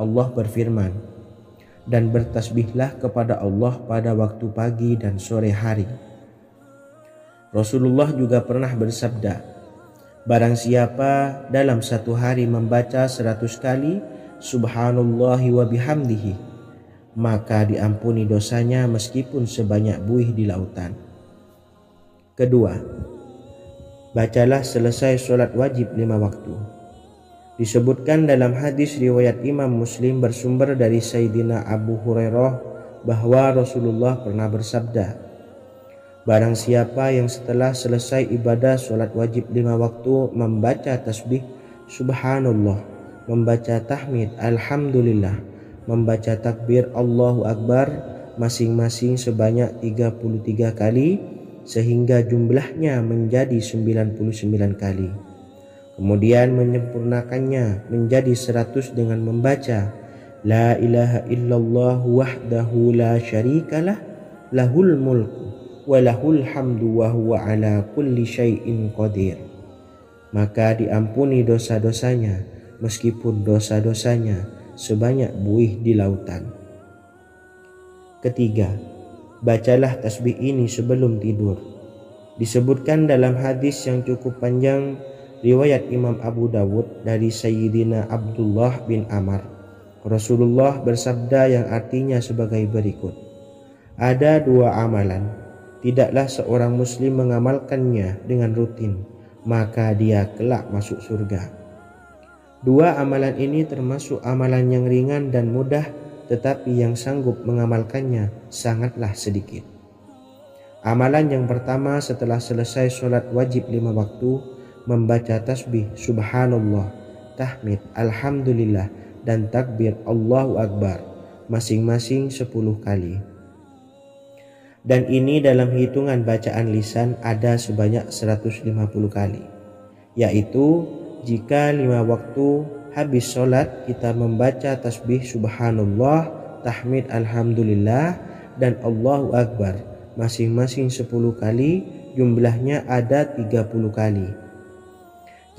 Allah berfirman, dan bertasbihlah kepada Allah pada waktu pagi dan sore hari. Rasulullah juga pernah bersabda, barang siapa dalam satu hari membaca 100 kali Subhanallahi wa bihamdihi, maka diampuni dosanya meskipun sebanyak buih di lautan. Kedua, bacalah selesai sholat wajib 5 waktu. Disebutkan dalam hadis riwayat Imam Muslim bersumber dari Sayyidina Abu Hurairah bahwa Rasulullah pernah bersabda, barang siapa yang setelah selesai ibadah sholat wajib 5 waktu membaca tasbih Subhanallah, membaca tahmid Alhamdulillah, membaca takbir Allahu Akbar masing-masing sebanyak 33 kali sehingga jumlahnya menjadi 99 kali. Kemudian menyempurnakannya menjadi 100 dengan membaca La ilaha illallah wahdahu la syarikalah lahul mulku wa lahul hamdu wa huwa ala kulli syai'in qadir. Maka diampuni dosa-dosanya meskipun dosa-dosanya sebanyak buih di lautan. Ketiga, bacalah tasbih ini sebelum tidur. Disebutkan dalam hadis yang cukup panjang riwayat Imam Abu Dawud dari Sayyidina Abdullah bin Amr, Rasulullah bersabda yang artinya sebagai berikut, ada 2 amalan, tidaklah seorang muslim mengamalkannya dengan rutin, maka dia kelak masuk surga. 2 amalan ini termasuk amalan yang ringan dan mudah, tetapi yang sanggup mengamalkannya sangatlah sedikit. Amalan yang pertama setelah selesai sholat wajib 5 waktu, membaca tasbih Subhanallah, tahmid Alhamdulillah, dan takbir Allahu Akbar masing-masing 10 kali. Dan ini dalam hitungan bacaan lisan ada sebanyak 150 kali, yaitu jika 5 waktu habis sholat kita membaca tasbih Subhanallah, tahmid Alhamdulillah, dan Allahu Akbar masing-masing 10 kali, jumlahnya ada 30 kali.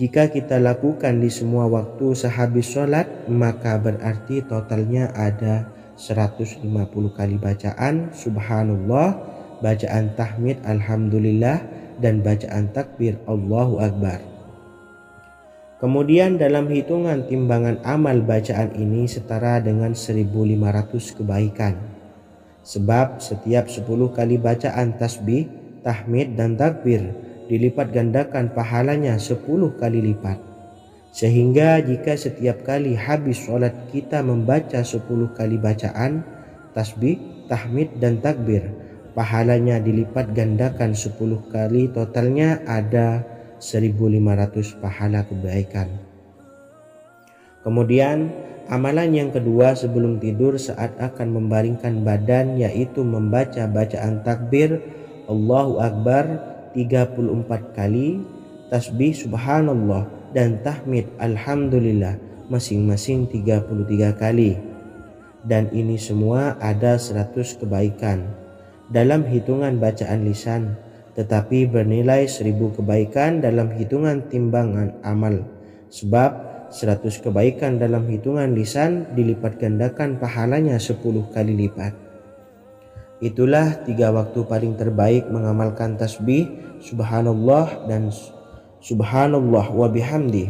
Jika kita lakukan di semua waktu sehabis sholat, maka berarti totalnya ada 150 kali bacaan Subhanallah, bacaan tahmid Alhamdulillah, dan bacaan takbir Allahu Akbar. Kemudian dalam hitungan timbangan amal bacaan ini setara dengan 1500 kebaikan. Sebab setiap 10 kali bacaan tasbih, tahmid, dan takbir dilipat gandakan pahalanya 10 kali lipat. Sehingga jika setiap kali habis sholat kita membaca 10 kali bacaan tasbih, tahmid, dan takbir, pahalanya dilipat gandakan 10 kali, totalnya ada 1500 pahala kebaikan. Kemudian amalan yang kedua sebelum tidur saat akan membaringkan badan, yaitu membaca bacaan takbir Allahu Akbar 34 kali, tasbih Subhanallah, dan tahmid Alhamdulillah masing-masing 33 kali. Dan ini semua ada 100 kebaikan dalam hitungan bacaan lisan, tetapi bernilai 1000 kebaikan dalam hitungan timbangan amal. Sebab 100 kebaikan dalam hitungan lisan dilipat gandakan pahalanya 10 kali lipat. Itulah 3 waktu paling terbaik mengamalkan tasbih Subhanallah dan Subhanallah wa bihamdi.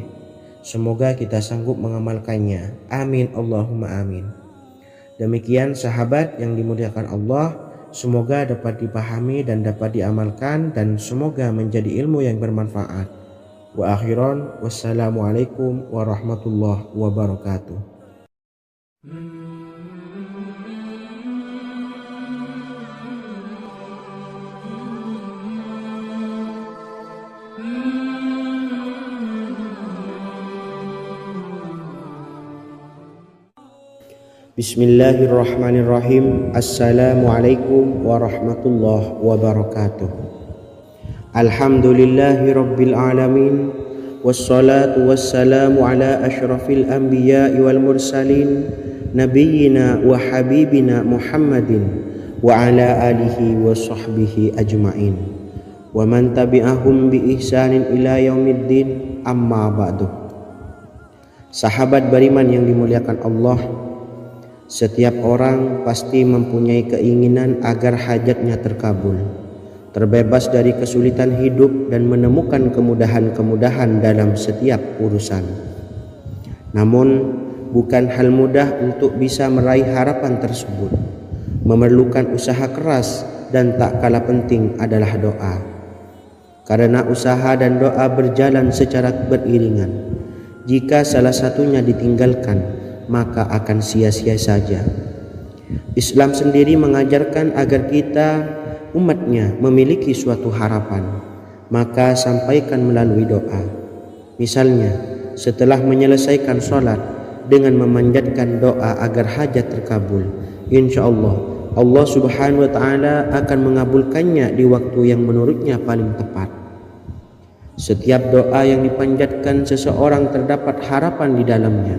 Semoga kita sanggup mengamalkannya. Amin Allahumma amin. Demikian sahabat yang dimuliakan Allah, semoga dapat dipahami dan dapat diamalkan, dan semoga menjadi ilmu yang bermanfaat. Wa akhiran, wassalamualaikum warahmatullahi wabarakatuh. Bismillahirrahmanirrahim. Assalamualaikum warahmatullahi wabarakatuh. Alhamdulillahi rabbil alamin, wassalatu wassalamu ala ashrafil anbiya'i wal mursalin, nabiyyina wa habibina Muhammadin wa ala alihi wa sahbihi ajma'in. wa man tabi'ahum bi ihsanin ila yaumiddin, amma ba'du. Sahabat beriman yang dimuliakan Allah, setiap orang pasti mempunyai keinginan agar hajatnya terkabul, terbebas dari kesulitan hidup dan menemukan kemudahan-kemudahan dalam setiap urusan. Namun bukan hal mudah untuk bisa meraih harapan tersebut. Memerlukan usaha keras dan tak kalah penting adalah doa. Karena usaha dan doa berjalan secara beriringan. Jika salah satunya ditinggalkan, maka akan sia-sia saja. Islam sendiri mengajarkan agar kita umatnya memiliki suatu harapan, maka sampaikan melalui doa. Misalnya, setelah menyelesaikan sholat dengan memanjatkan doa agar hajat terkabul, insya Allah subhanahu wa ta'ala akan mengabulkannya di waktu yang menurutnya paling tepat. Setiap doa yang dipanjatkan seseorang terdapat harapan di dalamnya.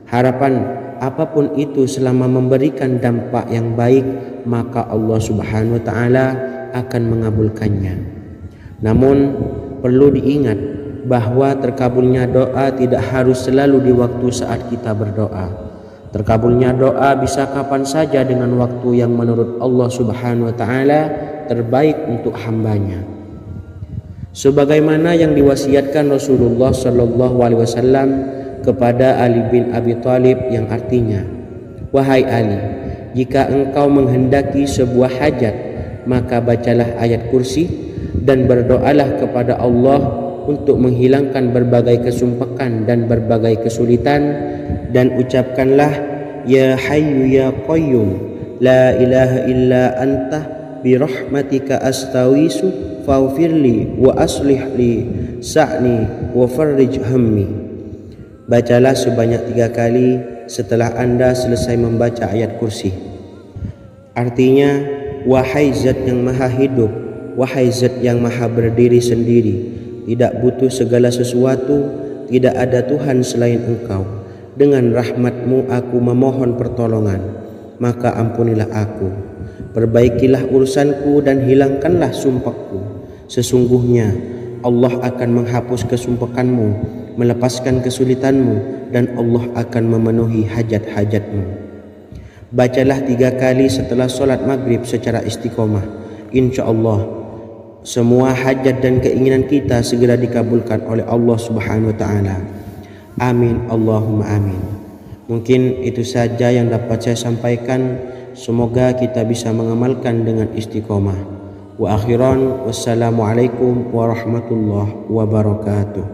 Harapan apapun itu selama memberikan dampak yang baik, maka Allah subhanahu wa ta'ala akan mengabulkannya. Namun perlu diingat bahwa terkabulnya doa tidak harus selalu di waktu saat kita berdoa. Terkabulnya doa bisa kapan saja dengan waktu yang menurut Allah subhanahu wa ta'ala terbaik untuk hambanya. Sebagaimana yang diwasiatkan Rasulullah sallallahu alaihi wasallam kepada Ali bin Abi Thalib, yang artinya, "Wahai Ali, jika engkau menghendaki sebuah hajat, maka bacalah ayat kursi dan berdoalah kepada Allah untuk menghilangkan berbagai kesumpakan dan berbagai kesulitan, dan ucapkanlah, Ya Hayyu Ya Qayyum, La ilaha illa anta birahmatika astawisu faghfirli wa aslih li sa'ni wa farrij hammi." Bacalah sebanyak 3 kali setelah Anda selesai membaca ayat kursi. Artinya, wahai zat yang maha hidup, wahai zat yang maha berdiri sendiri, tidak butuh segala sesuatu, tidak ada Tuhan selain Engkau. Dengan rahmat-Mu aku memohon pertolongan, maka ampunilah aku. Perbaikilah urusanku dan hilangkanlah sumpahku. Sesungguhnya Allah akan menghapus kesumpahanmu, melepaskan kesulitanmu, dan Allah akan memenuhi hajat-hajatmu. Bacalah 3 kali setelah sholat maghrib secara istiqomah. Insya Allah semua hajat dan keinginan kita segera dikabulkan oleh Allah subhanahu wa ta'ala. Amin Allahumma amin. Mungkin itu saja yang dapat saya sampaikan. Semoga kita bisa mengamalkan dengan istiqomah. Wa akhiran, wassalamualaikum warahmatullahi wabarakatuh.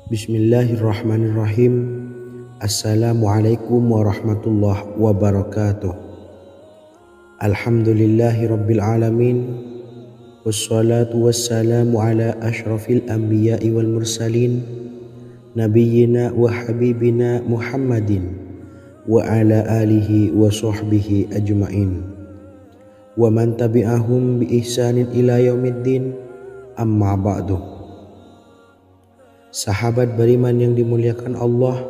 Bismillahirrahmanirrahim. Assalamualaikum warahmatullahi wabarakatuh. Alhamdulillahi rabbil alamin, wassalatu wassalamu ala ashrafil anbiya'i wal mursalin, nabiyyina wa habibina Muhammadin wa ala alihi wa sahbihi ajma'in, wa man tabi'ahum bi ihsanin ila yaumiddin, amma ba'du. Sahabat beriman yang dimuliakan Allah,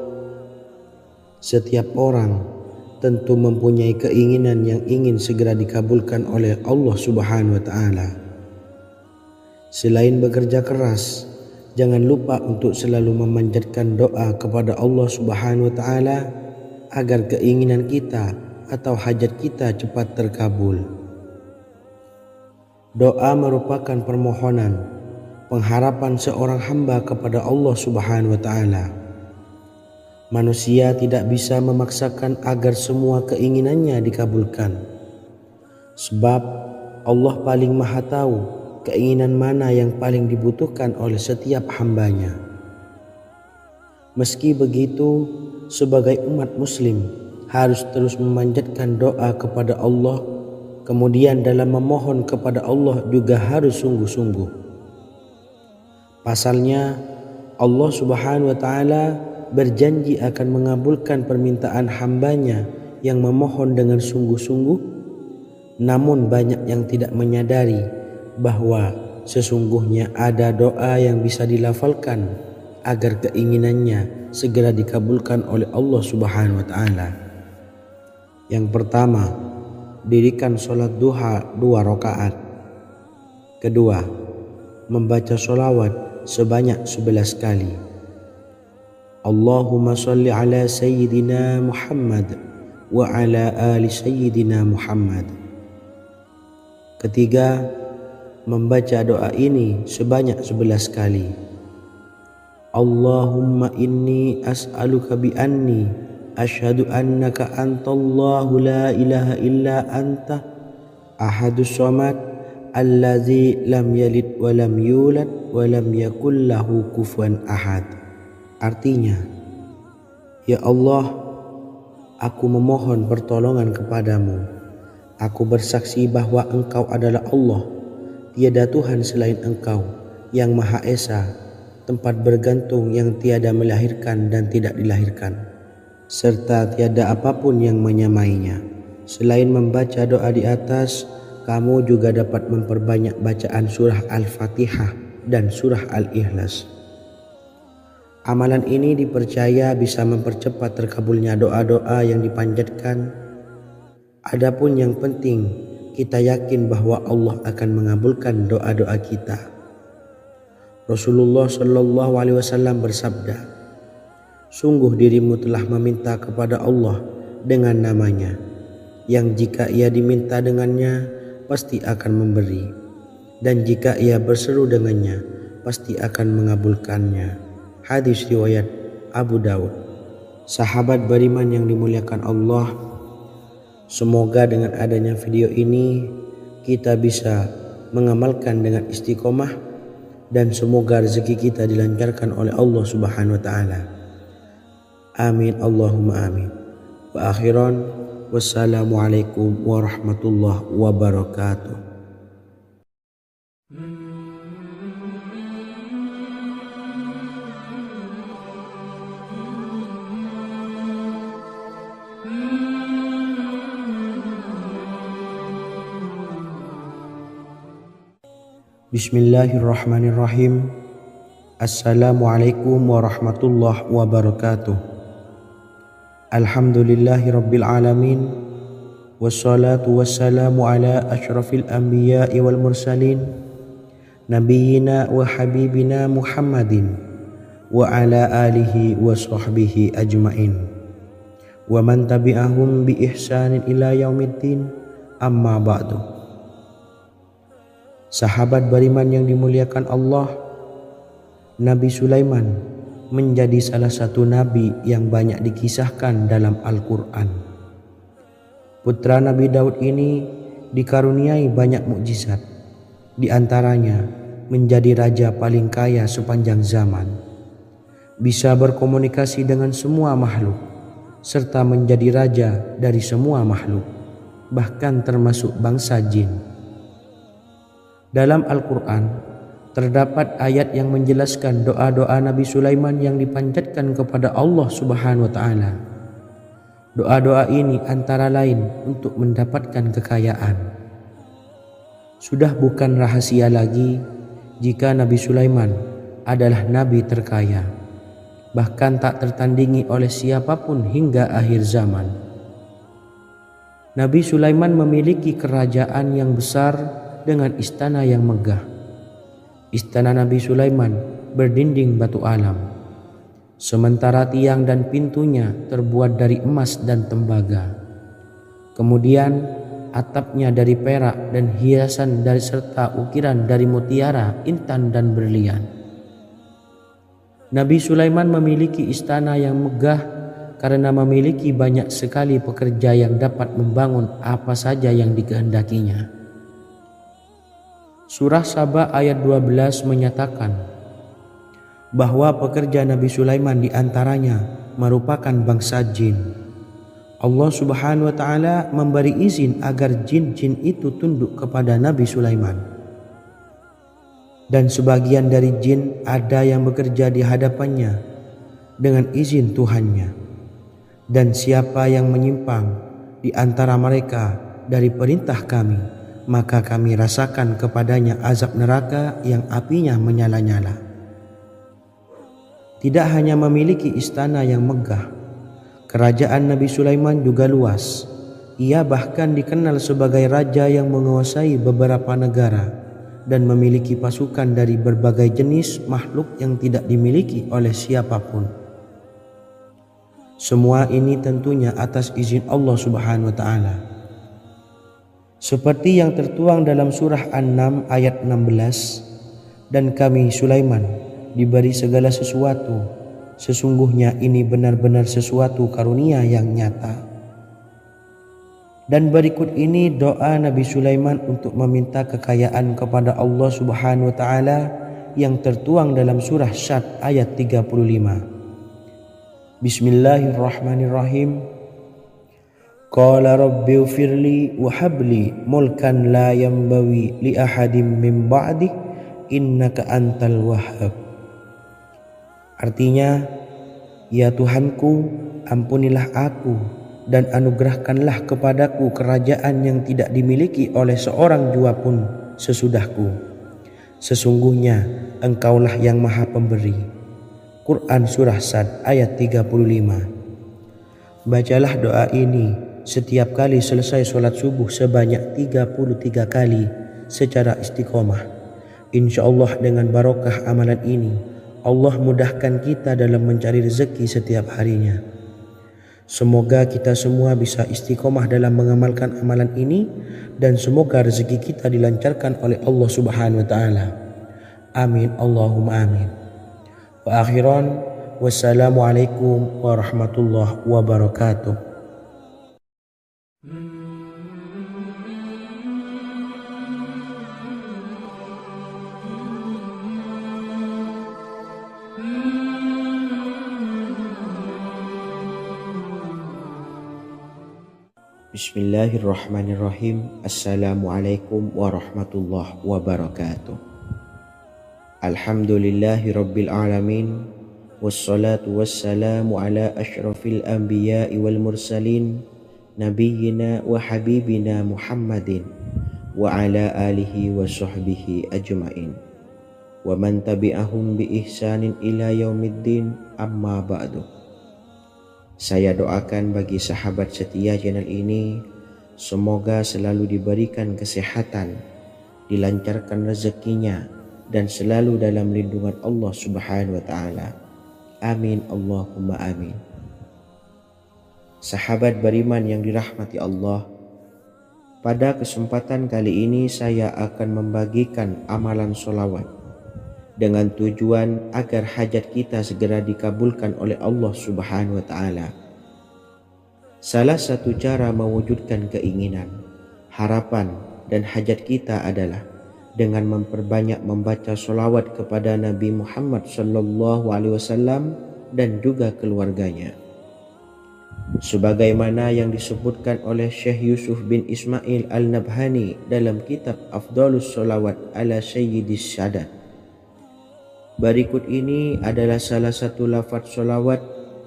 setiap orang tentu mempunyai keinginan yang ingin segera dikabulkan oleh Allah subhanahu wa ta'ala. Selain bekerja keras, jangan lupa untuk selalu memanjatkan doa kepada Allah subhanahu wa ta'ala agar keinginan kita atau hajat kita cepat terkabul. Doa merupakan permohonan, pengharapan seorang hamba kepada Allah subhanahu wa ta'ala. Manusia tidak bisa memaksakan agar semua keinginannya dikabulkan, sebab Allah paling maha tahu keinginan mana yang paling dibutuhkan oleh setiap hambanya. Meski begitu, sebagai umat muslim harus terus memanjatkan doa kepada Allah, kemudian dalam memohon kepada Allah juga harus sungguh-sungguh. Pasalnya, Allah subhanahu wa ta'ala berjanji akan mengabulkan permintaan hambanya yang memohon dengan sungguh-sungguh. Namun banyak yang tidak menyadari bahwa sesungguhnya ada doa yang bisa dilafalkan agar keinginannya segera dikabulkan oleh Allah Subhanahu wa taala. Yang pertama, dirikan sholat duha 2 rakaat. Kedua, membaca sholawat sebanyak 11 kali. Allahumma sholli ala sayyidina Muhammad wa ala ali sayyidina Muhammad. Ketiga, membaca doa ini sebanyak 11 kali. Allahumma inni as'aluka bi anni asyhadu annaka antallahu la ilaha illa anta ahadus samad allazi lam yalid wa lam yulad wa lam yakul lahu kufuwan ahad. Artinya, ya Allah, aku memohon pertolongan kepadamu. Aku bersaksi bahwa Engkau adalah Allah, tiada Tuhan selain Engkau, yang Maha Esa, tempat bergantung yang tiada melahirkan dan tidak dilahirkan, serta tiada apapun yang menyamainya. Selain membaca doa di atas, kamu juga dapat memperbanyak bacaan surah Al-Fatihah dan surah Al-Ikhlas. Amalan ini dipercaya bisa mempercepat terkabulnya doa-doa yang dipanjatkan. Adapun yang penting, kita yakin bahwa Allah akan mengabulkan doa-doa kita. Rasulullah Shallallahu Alaihi Wasallam bersabda, sungguh dirimu telah meminta kepada Allah dengan namanya, yang jika ia diminta dengannya, pasti akan memberi, dan jika ia berseru dengannya, pasti akan mengabulkannya. Hadis riwayat Abu Dawud. Sahabat beriman yang dimuliakan Allah, semoga dengan adanya video ini kita bisa mengamalkan dengan istiqomah, dan semoga rezeki kita dilancarkan oleh Allah Subhanahu wa taala. Amin Allahumma amin. Wa akhiran, wassalamualaikum warahmatullahi wabarakatuh. Bismillahirrahmanirrahim. Assalamualaikum warahmatullahi wabarakatuh. Alhamdulillahi rabbil alamin. Wassalatu wassalamu ala asyrafil anbiya'i wal mursalin, nabiyyina wa habibina Muhammadin wa ala alihi wa sahbihi ajmain, wa man tabi'ahum bi ihsanin ila yaumiddin, amma ba'du. Sahabat beriman yang dimuliakan Allah, Nabi Sulaiman menjadi salah satu nabi yang banyak dikisahkan dalam Al-Quran. Putra Nabi Daud ini dikaruniai banyak mukjizat, di antaranya menjadi raja paling kaya sepanjang zaman, bisa berkomunikasi dengan semua makhluk, serta menjadi raja dari semua makhluk, bahkan termasuk bangsa jin. Dalam Al-Quran terdapat ayat yang menjelaskan doa-doa Nabi Sulaiman yang dipanjatkan kepada Allah Subhanahu wa taala. Doa-doa ini antara lain untuk mendapatkan kekayaan. Sudah bukan rahasia lagi jika Nabi Sulaiman adalah nabi terkaya, bahkan tak tertandingi oleh siapapun hingga akhir zaman. Nabi Sulaiman memiliki kerajaan yang besar dengan istana yang megah. Istana Nabi Sulaiman berdinding batu alam, sementara tiang dan pintunya terbuat dari emas dan tembaga. Kemudian atapnya dari perak dan hiasan dari serta ukiran dari mutiara, intan dan berlian. Nabi Sulaiman memiliki istana yang megah karena memiliki banyak sekali pekerja yang dapat membangun apa saja yang dikehendakinya. Surah Saba ayat 12 menyatakan bahwa pekerja Nabi Sulaiman diantaranya merupakan bangsa jin. Allah Subhanahu wa taala memberi izin agar jin-jin itu tunduk kepada Nabi Sulaiman. Dan sebagian dari jin ada yang bekerja di hadapannya dengan izin Tuhannya. Dan siapa yang menyimpang di antara mereka dari perintah kami, maka kami rasakan kepadanya azab neraka yang apinya menyala-nyala. Tidak hanya memiliki istana yang megah, kerajaan Nabi Sulaiman juga luas. Ia bahkan dikenal sebagai raja yang menguasai beberapa negara dan memiliki pasukan dari berbagai jenis makhluk yang tidak dimiliki oleh siapapun. Semua ini tentunya atas izin Allah Subhanahu wa taala. Seperti yang tertuang dalam surah An-Naml ayat 16, dan kami Sulaiman diberi segala sesuatu, sesungguhnya ini benar-benar sesuatu karunia yang nyata. Dan berikut ini doa Nabi Sulaiman untuk meminta kekayaan kepada Allah Subhanahu wa taala yang tertuang dalam surah Syad ayat 35. Bismillahirrahmanirrahim. Qala rabbi ighfirli wa habli mulkan la yanbawi li ahadim min ba'di innaka antal wahhab. Artinya, ya Tuhanku, ampunilah aku dan anugerahkanlah kepadaku kerajaan yang tidak dimiliki oleh seorang jua pun sesudahku. Sesungguhnya Engkaulah yang Maha Pemberi. Quran Surah Sad ayat 35. Bacalah doa ini setiap kali selesai sholat subuh sebanyak 33 kali secara istiqomah. Insya Allah dengan barokah amalan ini, Allah mudahkan kita dalam mencari rezeki setiap harinya. Semoga kita semua bisa istiqomah dalam mengamalkan amalan ini, dan semoga rezeki kita dilancarkan oleh Allah Subhanahu wa taala. Amin Allahumma amin. Wa akhiran, wassalamualaikum warahmatullahi wabarakatuh. Bismillahirrahmanirrahim. Assalamualaikum warahmatullahi wabarakatuh. Alhamdulillahi rabbil alamin, wassalatu wassalamu ala ashrafil anbiya'i wal mursalin, nabiyyina wa habibina Muhammadin wa ala alihi wa sahbihi ajma'in wa man tabi'ahum bi ihsanin ila yaumiddin, amma ba'du. Saya doakan bagi sahabat setia channel ini, semoga selalu diberikan kesehatan, dilancarkan rezekinya, dan selalu dalam lindungan Allah Subhanahu wa taala. Amin Allahumma amin. Sahabat beriman yang dirahmati Allah, pada kesempatan kali ini saya akan membagikan amalan sholawat dengan tujuan agar hajat kita segera dikabulkan oleh Allah Subhanahu wa taala. Salah satu cara mewujudkan keinginan, harapan, dan hajat kita adalah dengan memperbanyak membaca sholawat kepada Nabi Muhammad SAW dan juga keluarganya. Sebagaimana yang disebutkan oleh Syekh Yusuf bin Ismail Al-Nabhani dalam kitab Afdhalus Sholawat ala Sayyidis Sadat. Berikut ini adalah salah satu lafaz sholawat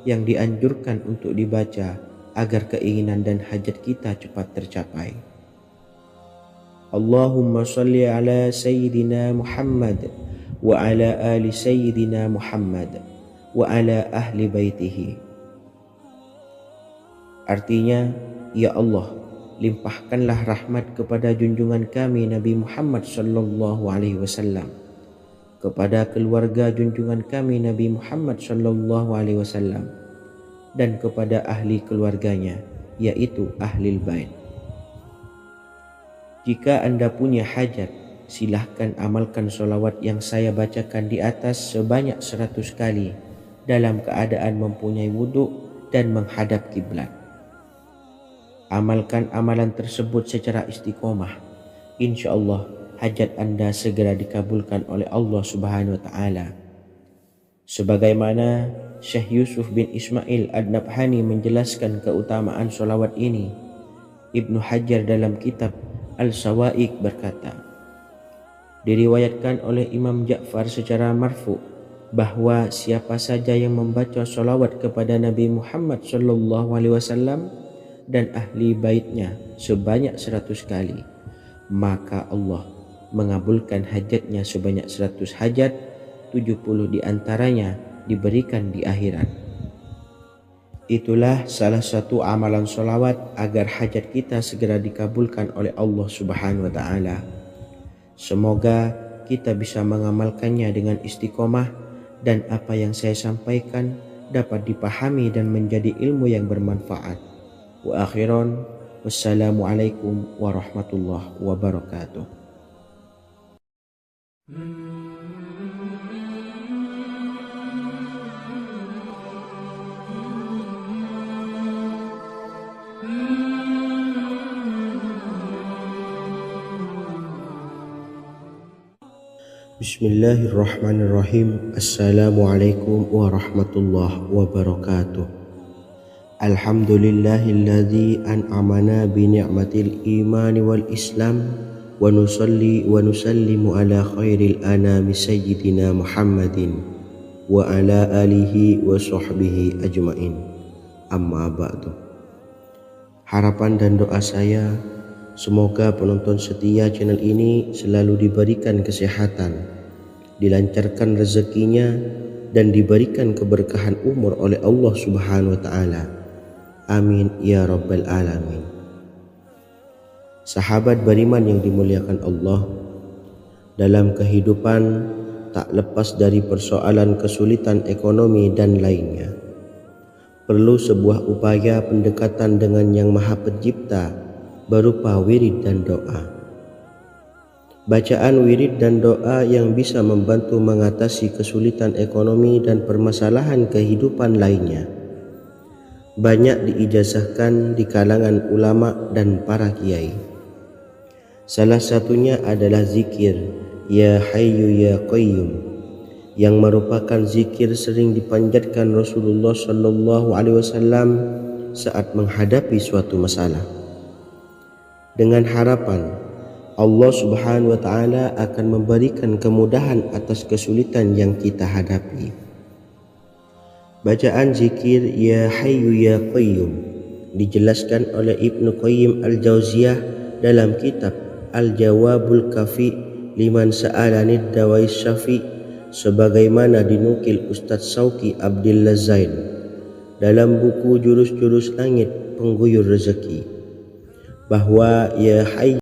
yang dianjurkan untuk dibaca agar keinginan dan hajat kita cepat tercapai. Allahumma salli ala Sayyidina Muhammad wa ala ali Sayyidina Muhammad wa ala ahli baitihi. Artinya, ya Allah, limpahkanlah rahmat kepada junjungan kami Nabi Muhammad sallallahu alaihi wasallam, kepada keluarga junjungan kami Nabi Muhammad sallallahu alaihi wasallam, dan kepada ahli keluarganya, yaitu ahlil bait. Jika Anda punya hajat, silahkan amalkan sholawat yang saya bacakan di atas sebanyak 100 kali dalam keadaan mempunyai wudhu dan menghadap kiblat. Amalkan amalan tersebut secara istiqomah. Insya Allah hajat Anda segera dikabulkan oleh Allah Subhanahu wa taala. Sebagaimana Syekh Yusuf bin Ismail Ad-Nabhani menjelaskan keutamaan sholawat ini, Ibnu Hajar dalam kitab Al-Sawa'iq berkata, diriwayatkan oleh Imam Ja'far secara marfu bahwa siapa saja yang membaca sholawat kepada Nabi Muhammad sallallahu alaihi wasallam dan ahli baitnya sebanyak 100 kali, maka Allah mengabulkan hajatnya sebanyak 100 hajat, 70 diantaranya diberikan di akhirat. Itulah salah satu amalan solawat agar hajat kita segera dikabulkan oleh Allah Subhanahu wa Ta'ala. Semoga kita bisa mengamalkannya dengan istiqomah dan apa yang saya sampaikan dapat dipahami dan menjadi ilmu yang bermanfaat. Wa akhiran, wassalamualaikum warahmatullahi wabarakatuh. Bismillahirrahmanirrahim. Assalamualaikum warahmatullahi wabarakatuh. Alhamdulillahilladzi an'amana bi ni'matil imani wal islam wa nusalli wa nusallimu ala khairil anami sayyidina Muhammadin wa ala alihi wa sahbihi ajmain. Amma ba'du. Harapan dan doa saya, semoga penonton setia channel ini selalu diberikan kesehatan, dilancarkan rezekinya, dan diberikan keberkahan umur oleh Allah Subhanahu wa Ta'ala. Amin ya rabbal alamin. Sahabat beriman yang dimuliakan Allah, dalam kehidupan tak lepas dari persoalan kesulitan ekonomi dan lainnya. Perlu sebuah upaya pendekatan dengan Yang Maha Pencipta berupa wirid dan doa. Bacaan wirid dan doa yang bisa membantu mengatasi kesulitan ekonomi dan permasalahan kehidupan lainnya banyak diijazahkan di kalangan ulama dan para kiai. Salah satunya adalah zikir Ya Hayyu Ya Qayyum, yang merupakan zikir sering dipanjatkan Rasulullah SAW saat menghadapi suatu masalah, dengan harapan Allah Subhanahu wa Ta'ala akan memberikan kemudahan atas kesulitan yang kita hadapi. Bacaan zikir Ya Hayyu Ya Qayyum dijelaskan oleh Ibnu Qayyim Al-Jauziyah dalam kitab Al-Jawabul Kafi liman sa'alanid dawais syafi, sebagaimana dinukil Ustadz Sauki Abdillah Zain dalam buku Jurus-Jurus Langit Pengguyur Rezeki, bahwa Ya Hayyu